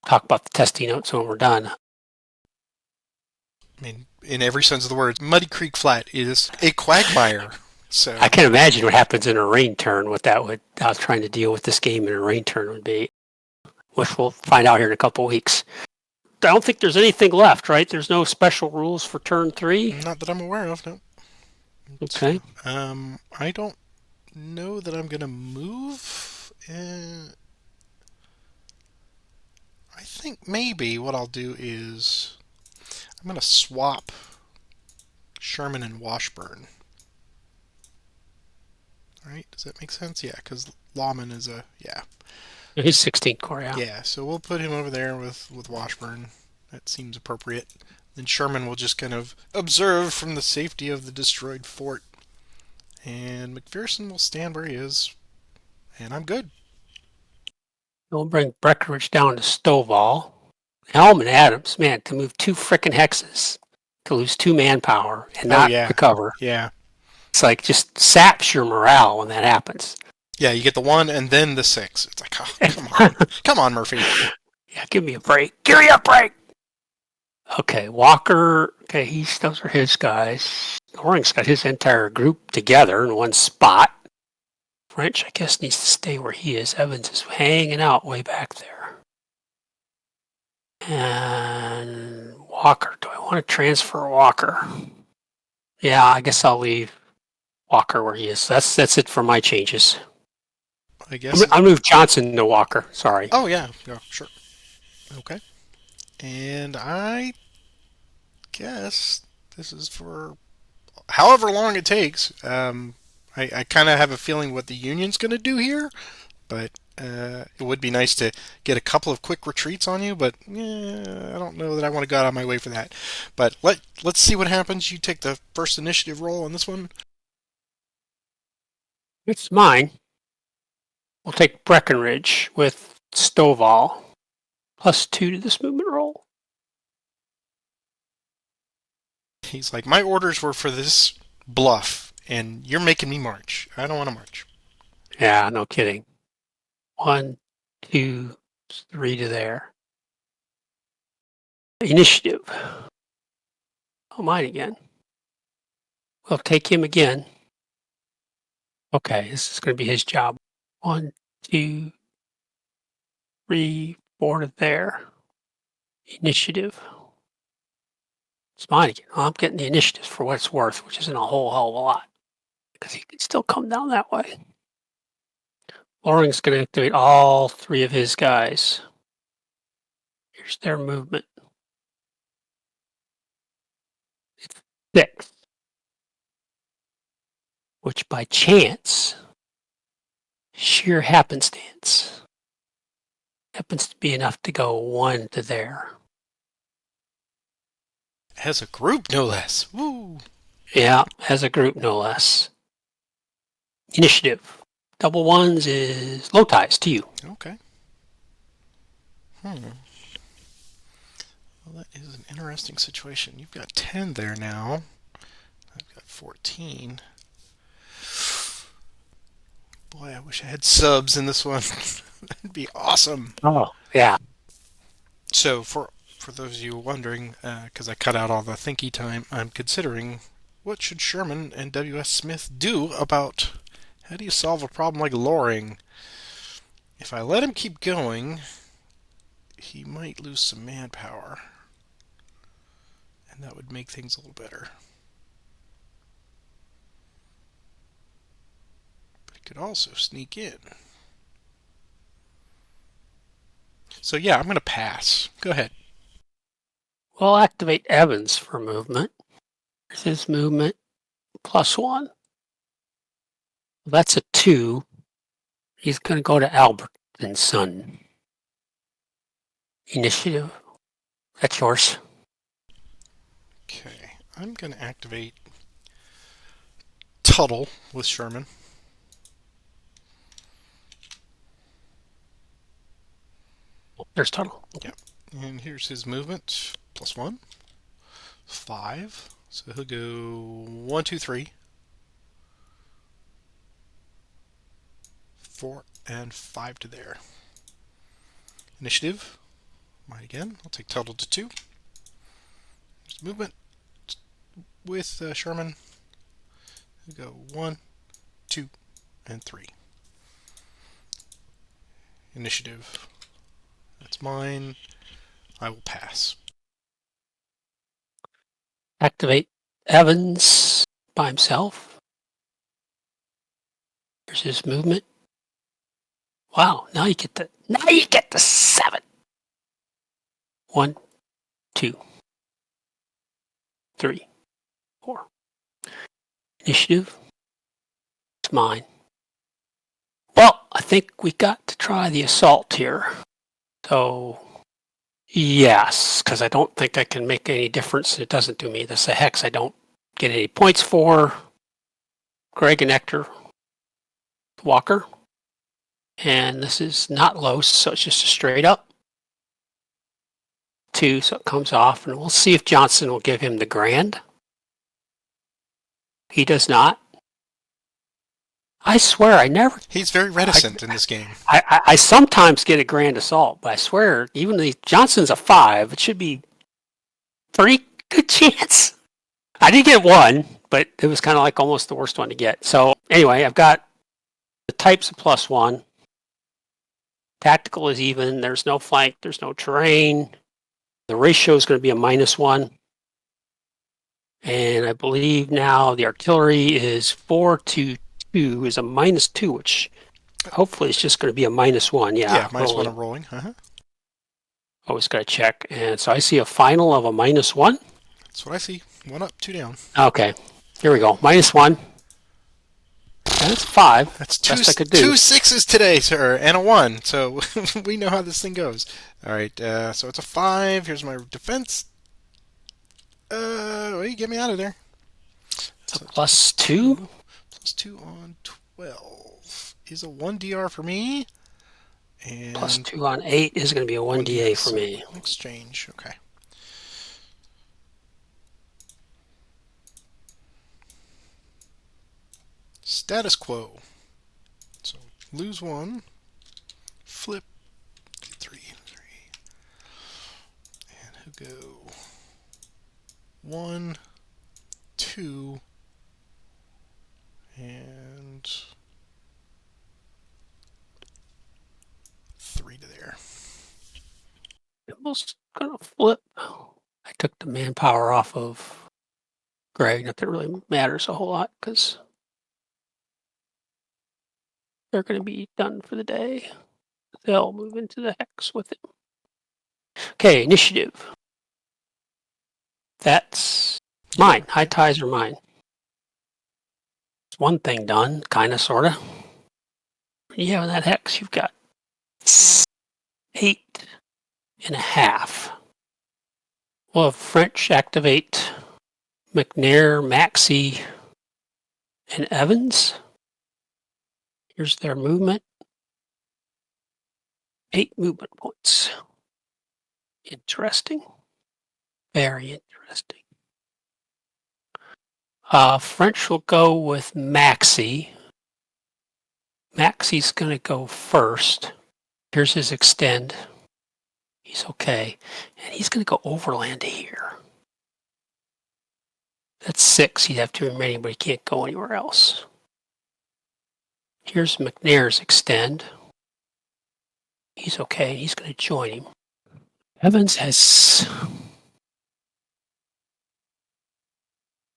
S1: talk about the testing notes when we're done.
S2: I mean, in every sense of the words, Muddy Creek Flat is a quagmire. So
S1: I can imagine what happens in a rain turn. What I was trying to deal with this game in a rain turn would be, which we'll find out here in a couple weeks. I don't think there's anything left, right? There's no special rules for turn 3.
S2: Not that I'm aware of. No.
S1: Okay.
S2: I don't know that I'm gonna move. I think maybe what I'll do is I'm gonna swap Sherman and Washburn. Right? Does that make sense? Yeah, because Lawman is
S1: He's 16 core, yeah.
S2: Yeah, so we'll put him over there with Washburn. That seems appropriate. Then Sherman will just kind of observe from the safety of the destroyed fort. And McPherson will stand where he is. And I'm good.
S1: We'll bring Breckenridge down to Stovall. Helm and Adams, man, to move 2 frickin' hexes, to lose 2 manpower and not recover.
S2: Yeah.
S1: It's like just saps your morale when that happens.
S2: Yeah, you get the 1 and then the 6. It's like, oh, come on. Come on, Murphy.
S1: Yeah, give me a break. Give me a break! Okay, Walker, those are his guys. Loring's got his entire group together in one spot. French, I guess, needs to stay where he is. Evans is hanging out way back there. And Walker, do I want to transfer Walker? Yeah, I guess I'll leave Walker where he is. That's it for my changes.
S2: I guess
S1: I'll move Johnson to Walker. Sorry.
S2: Oh yeah, sure. Okay. And I guess this is for however long it takes. I kind of have a feeling what the Union's going to do here, but it would be nice to get a couple of quick retreats on you, but I don't know that I want to go out of my way for that. But let's see what happens. You take the first initiative roll on this one.
S1: It's mine. We'll take Breckenridge with Stovall. +2 to this movement roll.
S2: He's like, my orders were for this bluff, and you're making me march. I don't want to march.
S1: Yeah, no kidding. 1, 2, 3 to there. Initiative. Oh, mine again. We'll take him again. Okay, this is going to be his job. 1, 2, 3, 4 to there. Initiative. It's mine again. I'm getting the initiatives for what it's worth, which isn't a whole hell of a lot. Because he can still come down that way. Loring's going to activate all 3 of his guys. Here's their movement. It's 6. Which by chance, sheer happenstance, happens to be enough to go 1 to there.
S2: As a group, no less. Woo!
S1: Yeah, as a group, no less. Initiative. Double ones is low ties to you.
S2: Okay. Well, that is an interesting situation. You've got 10 there now. I've got 14. Boy, I wish I had subs in this one. That'd be awesome.
S1: Oh, yeah.
S2: So, for those of you wondering, because I cut out all the thinky time, I'm considering what should Sherman and W.S. Smith do about how do you solve a problem like Loring? If I let him keep going, he might lose some manpower. And that would make things a little better. But he could also sneak in. So yeah, I'm going to pass. Go ahead.
S1: We'll activate Evans for movement. There's his movement, +1. That's a 2. He's going to go to Albert and Son. Initiative. That's yours.
S2: Okay, I'm going to activate Tuttle with Sherman.
S1: There's Tuttle.
S2: Yep. And here's his movement. +1. 5. So he'll go 1, 2, 3. 4 and 5 to there. Initiative. Mine again. I'll take Tuttle to 2. Here's movement with Sherman. We'll go 1, 2, and 3. Initiative. That's mine. I will pass.
S1: Activate Evans by himself. Here's his movement. Wow, now you get the 7. 1, 2, 3, 4. Initiative. It's mine. Well, I think we got to try the assault here. So, yes, because I don't think I can make any difference. It doesn't do me. This is a hex I don't get any points for. Greg and Hector Walker. And this is not low, so it's just a straight up. 2, so it comes off. And we'll see if Johnson will give him the grand. He does not. I swear, I never.
S2: He's very reticent in this game.
S1: I sometimes get a grand assault, but I swear, even the Johnson's a 5, it should be pretty good chance. I did get 1, but it was kind of like almost the worst one to get. So anyway, I've got the types of +1. Tactical is even. There's no flank. There's no terrain. The ratio is going to be a -1. And I believe now the artillery is 4 to 2 is a -2, which hopefully it's just going to be a -1. Yeah,
S2: -1 on rolling.
S1: Always got to check. And so I see a final of a -1.
S2: That's what I see. 1 up, 2 down.
S1: Okay, here we go. -1. That's 5.
S2: That's
S1: best I could do.
S2: 2 6s today, sir, and a 1. So we know how this thing goes. All right, so it's a 5. Here's my defense. Wait, get me out of there.
S1: It's a +2.
S2: +2 on 12 is a 1 DR for me. And
S1: +2 on 8 is going to be a 1 DA for me.
S2: Exchange, okay. Status quo. So lose 1, flip 3, and he'll go 1, 2, and 3 to there.
S1: Almost going to flip. I took the manpower off of Greg. Not that it really matters a whole lot because they're going to be done for the day. They'll move into the hex with it. Okay, initiative. That's mine. High ties are mine. It's one thing done, kind of, sort of. Yeah, in that hex, you've got 8.5. We'll have French activate McNair, Maxey, and Evans. Here's their movement. 8 movement points. Interesting. Very interesting. French will go with Maxey. Maxey's going to go first. Here's his extend. He's okay. And he's going to go overland to here. That's 6. He'd have 2 remaining, but he can't go anywhere else. Here's McNair's extend. He's okay. He's going to join him. Evans has...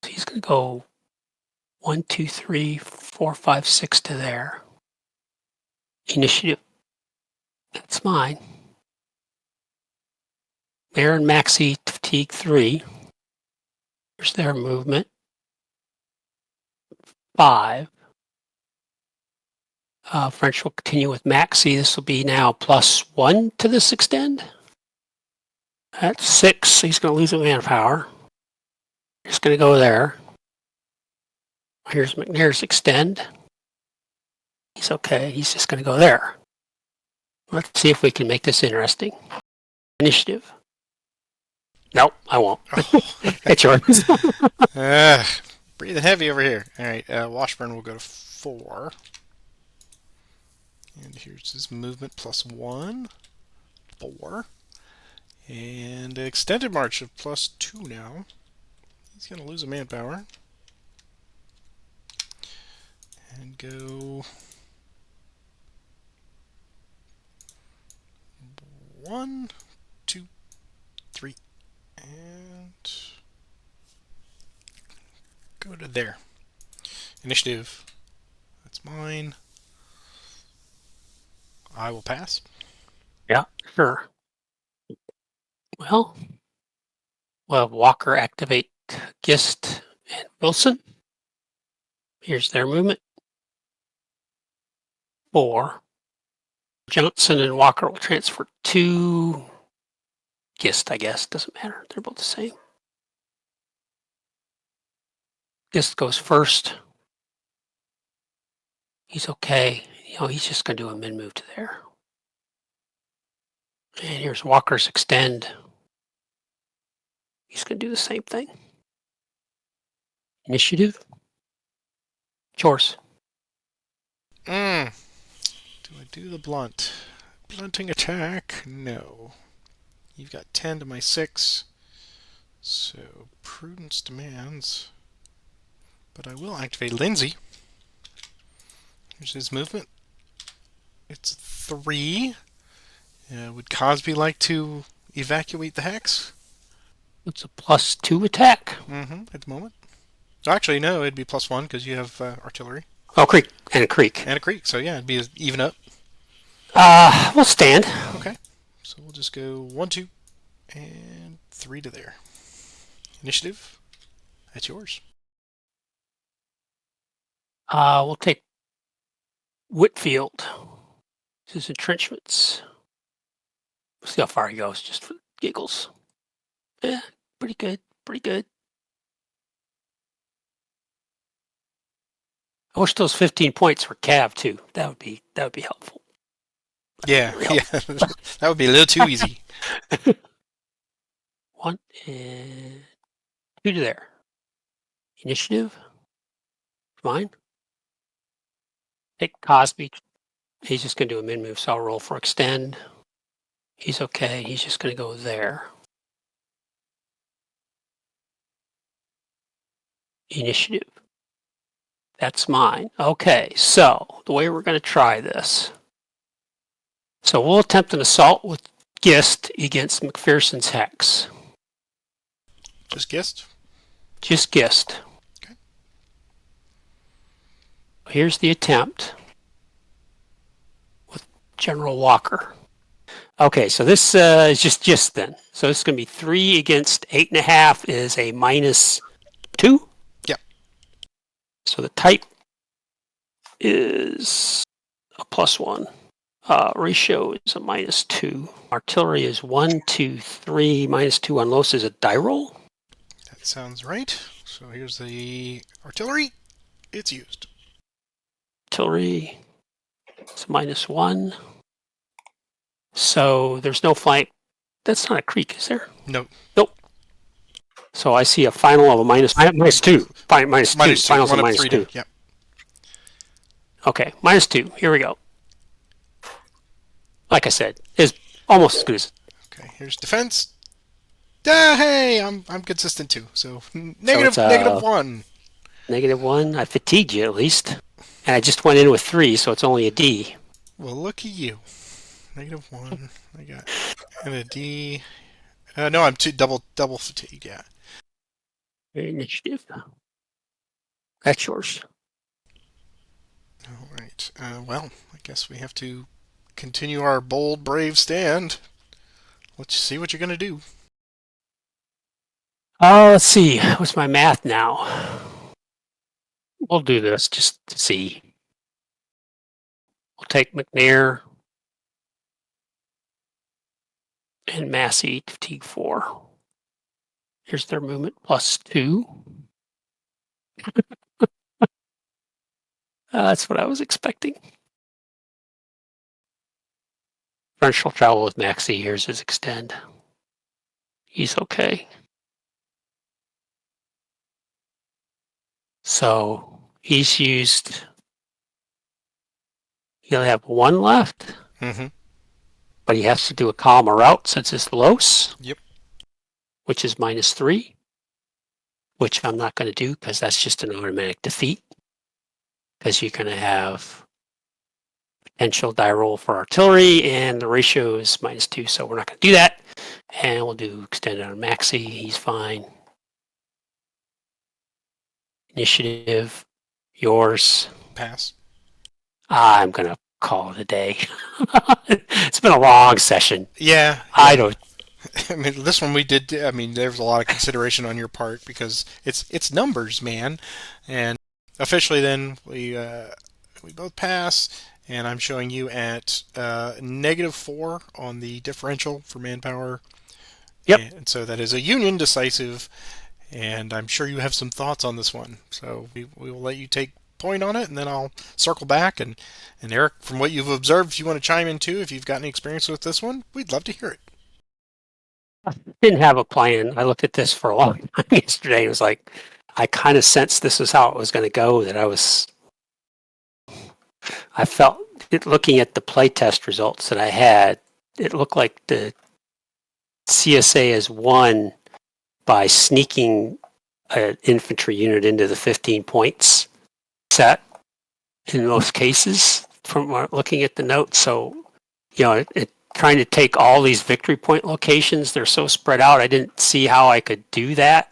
S1: He's going to go 1, 2, 3, 4, 5, 6 to there. Initiative. That's mine. Aaron Maxey, fatigue 3. Here's their movement. 5. French will continue with Maxey. This will be now +1 to this extend. That's 6. He's going to lose a manpower. He's going to go there. Here's McNair's extend. He's okay. He's just going to go there. Let's see if we can make this interesting. Initiative. Nope, I won't. It's yours.
S2: Breathing heavy over here. All right, Washburn will go to 4. And here's his movement +1. 4. And extended march of +2 now. He's going to lose a manpower. And go 1, 2, 3, and go to there. Initiative. That's mine. I will pass.
S1: Yeah, sure. Well, we'll have Walker activate Gist and Wilson. Here's their movement. 4. Johnson and Walker will transfer to Gist, I guess. Doesn't matter. They're both the same. Gist goes first. He's okay. He's just going to do a mid-move to there. And here's Walker's extend. He's going to do the same thing. Initiative. Yours.
S2: Do I do the blunt? Blunting attack? No. You've got 10 to my 6. So prudence demands. But I will activate Lindsay. Here's his movement. It's 3. Would Cosby like to evacuate the hex?
S1: It's a +2 attack.
S2: At the moment. Actually, no, it'd be +1 because you have artillery.
S1: Oh, creek. And a creek.
S2: And a creek, so yeah, it'd be even up.
S1: We'll stand.
S2: Okay. So we'll just go 1, 2, and 3 to there. Initiative. That's yours.
S1: We'll take Whitfield. His entrenchments. We'll see how far he goes, just for giggles. Yeah, pretty good. Pretty good. I wish those 15 points were Cav too. That would be helpful.
S2: Yeah, yeah. That would be a little too easy.
S1: 1 and 2 to there. Initiative. Fine. Take Cosby. He's just going to do a mid-move, so I'll roll for extend. He's okay. He's just going to go there. Initiative. That's mine. Okay, so the way we're going to try this. So we'll attempt an assault with Gist against McPherson's hex.
S2: Just guessed?
S1: Just guessed.
S2: Okay.
S1: Here's the attempt with General Walker. Okay, so this is just then. So this is going to be 3 against 8.5 is a -2.
S2: Yep.
S1: So the type is a +1. Ratio is a -2. Artillery is 1, 2, 3. -2 on Los is a die roll.
S2: That sounds right. So here's the artillery. It's used.
S1: Artillery is -1. So there's no flank. That's not a creek, is there?
S2: No.
S1: Nope. So I see a final of a -2. -2. -2. Finals of -2.
S2: Yep.
S1: Okay, -2. Here we go. Like I said, is almost as good as.
S2: Okay, here's defense. Hey, I'm consistent too. So negative
S1: So it's,
S2: -1.
S1: -1. I fatigued you at least, and I just went in with 3, so it's only a D.
S2: Well, look at you. -1. I got and a D. No, I'm double fatigued. Yeah.
S1: Initiative. That's yours.
S2: All right. Well, I guess we have to continue our bold, brave stand. Let's see what you're gonna do.
S1: Let's see. What's my math now? We'll do this just to see. We'll take McNair and Massey fatigue 4. Here's their movement +2. That's what I was expecting. French will travel with Maxey. Here's his extend. He's okay. So he's used. He'll have 1 left.
S2: Mm-hmm.
S1: But he has to do a column or route since it's Los.
S2: Yep.
S1: Which is -3. Which I'm not going to do because that's just an automatic defeat. Because you're going to have potential die roll for artillery, and the ratio is -2, so we're not going to do that. And we'll do extended on Maxey. He's fine. Initiative, yours.
S2: Pass.
S1: I'm going to call it a day. It's been a long session.
S2: Yeah.
S1: I don't.
S2: I mean, this one we did. I mean, there was a lot of consideration on your part because it's numbers, man. And officially, then we both pass, and I'm showing you at -4 on the differential for manpower.
S1: Yep.
S2: And so that is a Union decisive, and I'm sure you have some thoughts on this one. So we will let you take point on it, and then I'll circle back. And Eric, from what you've observed, if you want to chime in too, if you've got any experience with this one, we'd love to hear it.
S1: Didn't have a plan. I looked at this for a long time yesterday. It was like, I kind of sensed this was how it was going to go, that I felt it looking at the playtest results that I had, it looked like the CSA has won by sneaking an infantry unit into the 15 points set in most cases from looking at the notes. So, it trying to take all these victory point locations, they're so spread out, I didn't see how I could do that.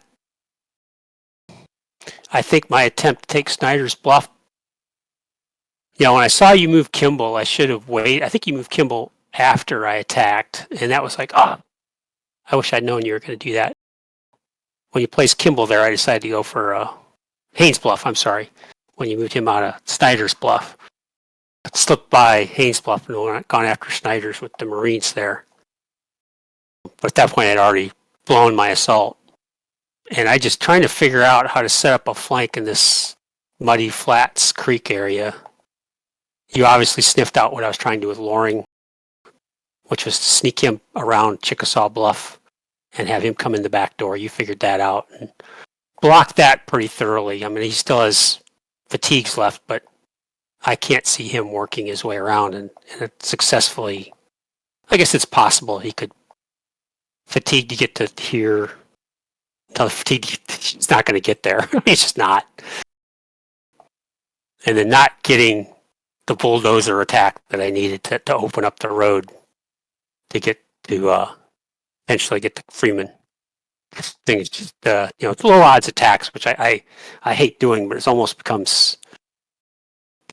S1: I think my attempt to take Snyder's Bluff, when I saw you move Kimball, I should have waited. I think you moved Kimball after I attacked, and that was like, I wish I'd known you were going to do that. When you placed Kimball there, I decided to go for Haynes Bluff, I'm sorry, when you moved him out of Snyder's Bluff. I slipped by Haynes Bluff and gone after Snyder's with the Marines there. But at that point, I'd already blown my assault. And I just trying to figure out how to set up a flank in this muddy flats creek area. You obviously sniffed out what I was trying to do with Loring, which was to sneak him around Chickasaw Bluff and have him come in the back door. You figured that out and blocked that pretty thoroughly. I mean, he still has fatigues left, but I can't see him working his way around and successfully. I guess it's possible he could fatigue to get to here. Until the fatigue, he's not going to get there. He's just not. And then not getting the bulldozer attack that I needed to open up the road to get to eventually get to Freeman. things just it's low odds attacks, which I hate doing, but it's almost becomes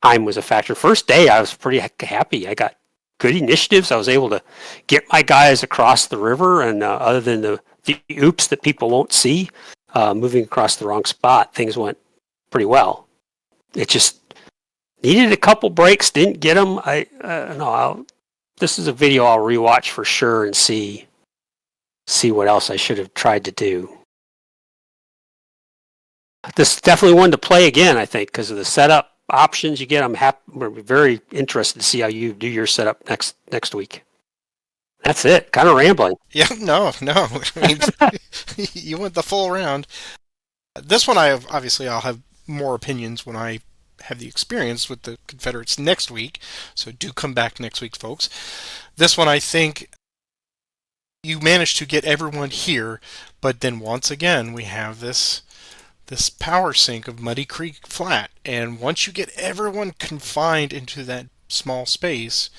S1: time was a factor. First day, I was pretty happy. I got good initiatives. I was able to get my guys across the river, and other than the oops that people won't see, moving across the wrong spot, things went pretty well. It just needed a couple breaks, didn't get them. This is a video I'll rewatch for sure and see what else I should have tried to do. This is definitely one to play again, I think, because of the setup options you get. We're very interested to see how you do your setup next week. That's it. Kind of rambling.
S2: Yeah, no. I mean, you went the full round. This one, I'll have more opinions when I have the experience with the Confederates next week. So do come back next week, folks. This one, I think you managed to get everyone here, but then once again, we have this power sink of Muddy Creek Flat, and once you get everyone confined into that small space,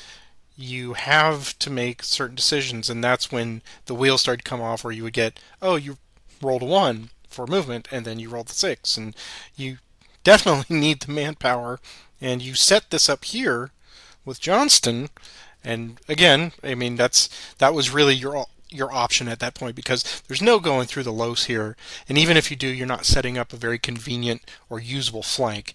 S2: you have to make certain decisions, and that's when the wheels start to come off, where you would get, you rolled a 1 for movement, and then you rolled the 6, and you definitely need the manpower, and you set this up here with Johnston, and again, I mean, that was really your option at that point, because there's no going through the Los here, and even if you do, you're not setting up a very convenient or usable flank.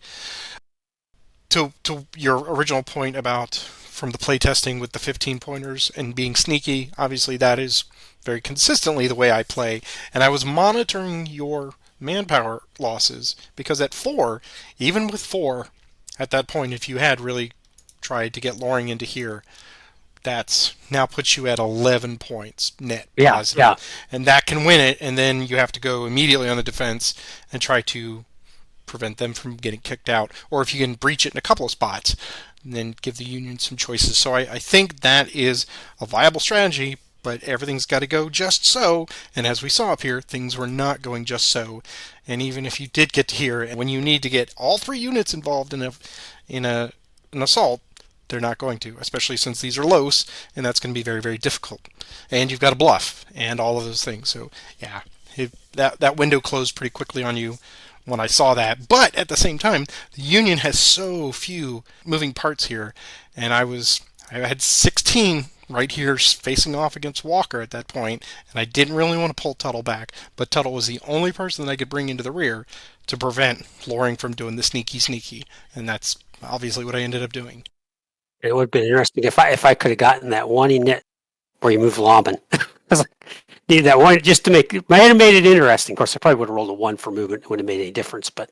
S2: To your original point about from the playtesting with the 15 pointers and being sneaky, obviously that is very consistently the way I play, and I was monitoring your manpower losses, because at 4, even with 4 at that point, if you had really tried to get Loring into here, that's now puts you at 11 points net positive.
S1: Yeah.
S2: And that can win it, and then you have to go immediately on the defense and try to prevent them from getting kicked out. Or if you can breach it in a couple of spots, then give the Union some choices. So I think that is a viable strategy, but everything's got to go just so. And as we saw up here, things were not going just so. And even if you did get to here, and when you need to get all 3 units involved in an assault, they're not going to, especially since these are Los, and that's going to be very, very difficult. And you've got a bluff, and all of those things. So, yeah, that window closed pretty quickly on you when I saw that. But at the same time, the Union has so few moving parts here, and I had 16 right here facing off against Walker at that point, and I didn't really want to pull Tuttle back, but Tuttle was the only person that I could bring into the rear to prevent Loring from doing the sneaky, and that's obviously what I ended up doing.
S1: It would have been interesting if I could have gotten that one knit where you moved Lomban. I was like, needed that one just to make. I had made it interesting. Of course, I probably would have rolled a 1 for movement. It wouldn't have made any difference, but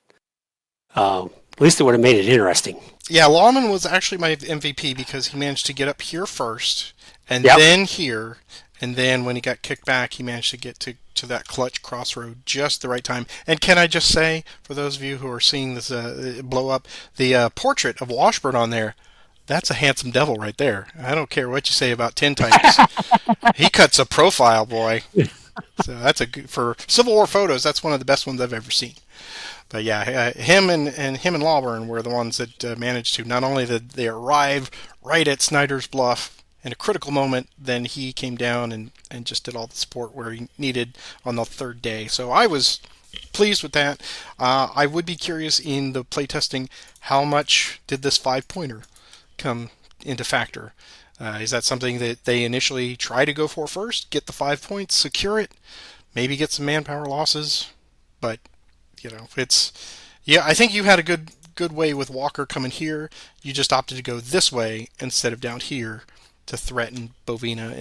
S1: at least it would have made it interesting.
S2: Yeah, Lawman was actually my MVP because he managed to get up here first, and then here, and then when he got kicked back, he managed to get to that clutch crossroad just the right time. And can I just say, for those of you who are seeing this blow up, the portrait of Washburn on there, that's a handsome devil right there. I don't care what you say about tintypes. He cuts a profile, boy. So that's for Civil War photos, that's one of the best ones I've ever seen. But yeah, him and Lawburn were the ones that managed to, not only did they arrive right at Snyder's Bluff in a critical moment, then he came down and just did all the support where he needed on the 3rd day. So I was pleased with that. I would be curious in the playtesting, how much did this 5-pointer come into factor? Is that something that they initially try to go for first, get the 5 points, secure it, maybe get some manpower losses? But I think you had a good way with Walker coming here. You just opted to go this way instead of down here to threaten Bovina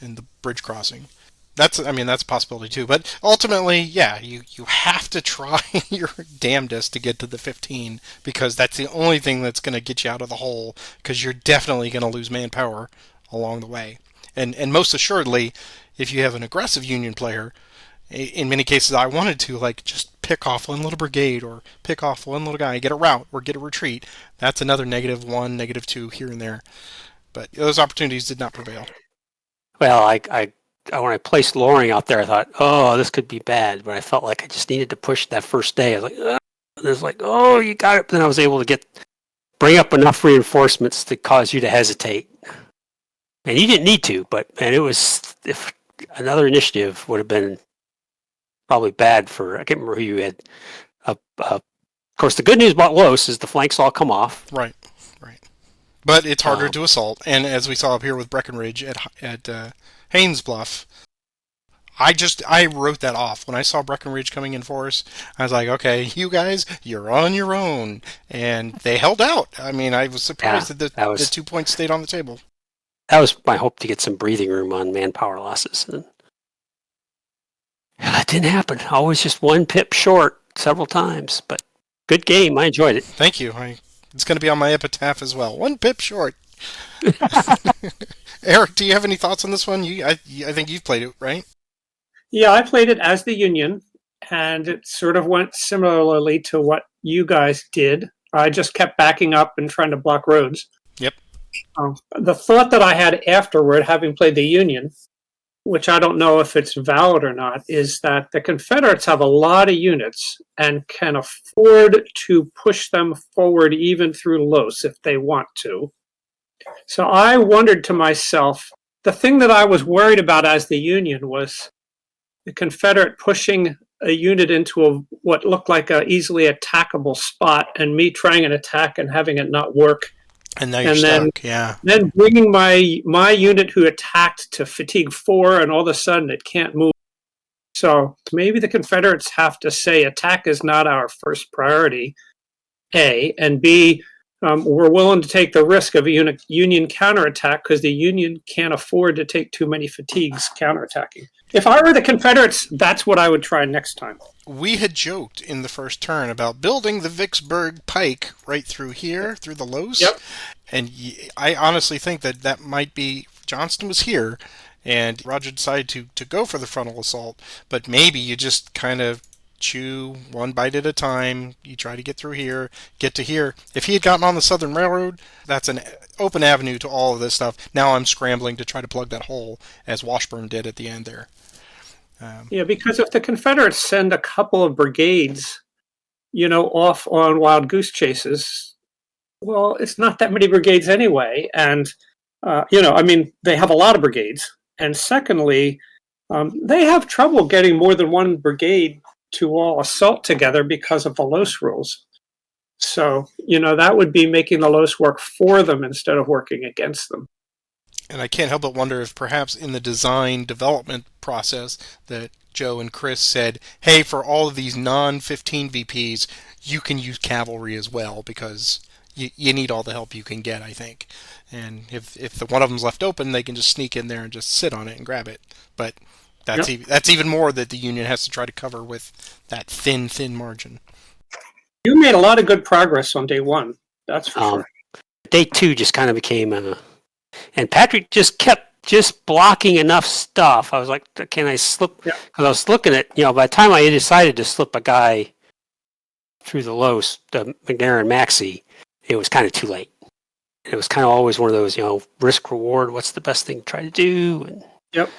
S2: and the bridge crossing. That's a possibility too. But ultimately, yeah, you have to try your damnedest to get to the 15, because that's the only thing that's going to get you out of the hole, because you're definitely going to lose manpower along the way. And most assuredly, if you have an aggressive Union player, in many cases I wanted to just pick off one little brigade or pick off one little guy, get a route or get a retreat. That's another -1, -2 here and there. But those opportunities did not prevail.
S1: Well, when I placed Loring out there, I thought, oh, this could be bad. But I felt like I just needed to push that first day. I was like, oh, you got it. But then I was able to bring up enough reinforcements to cause you to hesitate. And you didn't need to, but man, it was, if another initiative would have been probably bad for, I can't remember who you had. Of course, the good news about Los is the flanks all come off.
S2: Right. But it's harder to assault, and as we saw up here with Breckenridge at Haynes Bluff, I wrote that off. When I saw Breckenridge coming in force, I was like, okay, you guys, you're on your own. And they held out. I mean, I was surprised that the 2 points stayed on the table.
S1: That was my hope, to get some breathing room on manpower losses. And that didn't happen. Always just one pip short several times, but good game. I enjoyed it.
S2: Thank you. It's going to be on my epitaph as well. One pip short. Eric, do you have any thoughts on this one? I think you've played it, right?
S3: Yeah, I played it as the Union, and it sort of went similarly to what you guys did. I just kept backing up and trying to block roads.
S2: Yep.
S3: The thought that I had afterward, having played the Union, which I don't know if it's valid or not, is that the Confederates have a lot of units and can afford to push them forward even through Los if they want to. So I wondered to myself, the thing that I was worried about as the Union was the Confederate pushing a unit into what looked like a easily attackable spot, and me trying an attack and having it not work.
S2: And now you're stuck, yeah.
S3: Then bringing my unit who attacked to fatigue 4, and all of a sudden it can't move. So maybe the Confederates have to say attack is not our first priority, A, and B, we're willing to take the risk of a Union counterattack because the Union can't afford to take too many fatigues counterattacking. If I were the Confederates, that's what I would try next time.
S2: We had joked in the first turn about building the Vicksburg Pike right through here, through the Los.
S3: Yep.
S2: And I honestly think that might be, Johnston was here, and Roger decided to go for the frontal assault, but maybe you just kind of chew one bite at a time. You try to get through here, get to here. If he had gotten on the Southern Railroad, that's an open avenue to all of this stuff. Now I'm scrambling to try to plug that hole, as Washburn did at the end there.
S3: Yeah, because if the Confederates send a couple of brigades, off on wild goose chases, well, it's not that many brigades anyway. And, they have a lot of brigades. And secondly, they have trouble getting more than one brigade to all assault together because of the Los rules. So, that would be making the Los work for them instead of working against them.
S2: And I can't help but wonder if perhaps in the design development process that Joe and Chris said, hey, for all of these non-15 VPs, you can use cavalry as well, because you need all the help you can get, I think. And if the one of them's left open, they can just sneak in there and just sit on it and grab it. But that's even more that the Union has to try to cover with that thin margin.
S3: You made a lot of good progress on day 1. That's for sure.
S1: Day 2 just kind of became and Patrick just kept blocking enough stuff. I was like, can I slip? Because I was looking at, by the time I decided to slip a guy through the Los, the McNair Maxey, it was kind of too late. It was kind of always one of those, risk reward. What's the best thing to try to do? And,
S3: yep.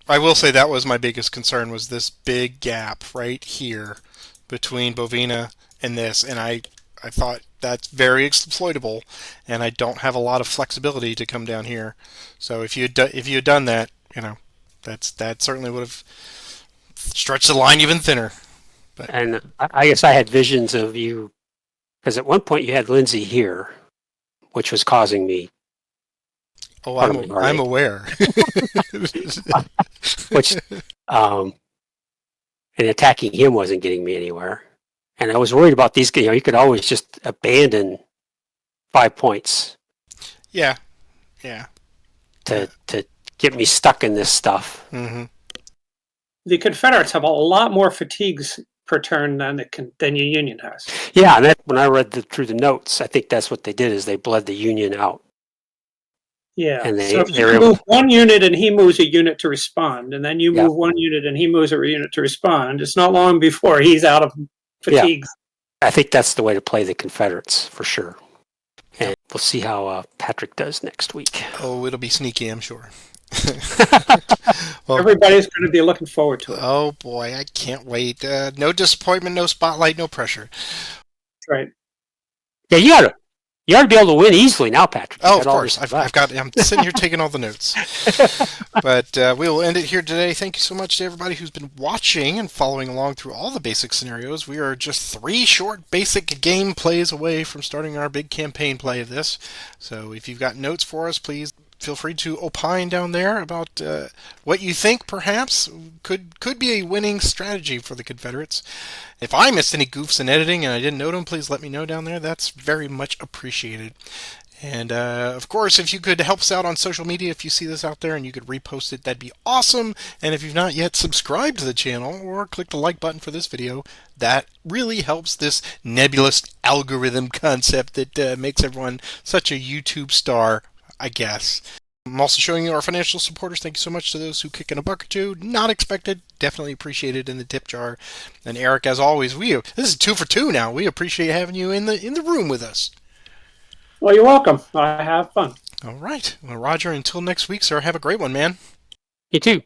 S2: I will say that was my biggest concern, was this big gap right here between Bovina and this, and I thought that's very exploitable, and I don't have a lot of flexibility to come down here. So if you had done that, that certainly would have stretched the line even thinner. But.
S1: And I guess I had visions of you, because at one point you had Lindsay here, which was causing me.
S2: Oh, I'm aware.
S1: Which, and attacking him wasn't getting me anywhere. And I was worried about these. You could always just abandon 5 points.
S2: Yeah.
S1: To get me stuck in this stuff.
S2: Mm-hmm.
S3: The Confederates have a lot more fatigues per turn than your Union has.
S1: Yeah, and when I read through the notes, I think that's what they did, is they bled the Union out.
S3: Yeah,
S1: and
S3: so if you move one unit and he moves a unit to respond, and then you move one unit and he moves a unit to respond, it's not long before he's out of fatigues.
S1: Yeah. I think that's the way to play the Confederates, for sure. And we'll see how Patrick does next week.
S2: Oh, it'll be sneaky, I'm sure.
S3: Well, everybody's going to be looking forward to it.
S2: Oh, boy, I can't wait. No disappointment, no spotlight, no pressure.
S3: Right.
S1: Yeah, You ought to be able to win easily now, Patrick. You
S2: Oh,
S1: got
S2: of
S1: all
S2: course.
S1: this
S2: I'm sitting here taking all the notes. But we will end it here today. Thank you so much to everybody who's been watching and following along through all the basic scenarios. We are just 3 short basic game plays away from starting our big campaign play of this. So if you've got notes for us, please feel free to opine down there about what you think perhaps could be a winning strategy for the Confederates. If I missed any goofs in editing and I didn't note them, please let me know down there. That's very much appreciated. And of course, if you could help us out on social media, if you see this out there and you could repost it, that'd be awesome. And if you've not yet subscribed to the channel or click the like button for this video, that really helps this nebulous algorithm concept that makes everyone such a YouTube star, I guess. I'm also showing you our financial supporters. Thank you so much to those who kick in a buck or two. Not expected. Definitely appreciated in the tip jar. And Eric, as always, this is 2 for 2 now. We appreciate having you in the room with us.
S3: Well, you're welcome. I have fun.
S2: All right. Well, Roger, until next week, sir, have a great one, man.
S1: You too.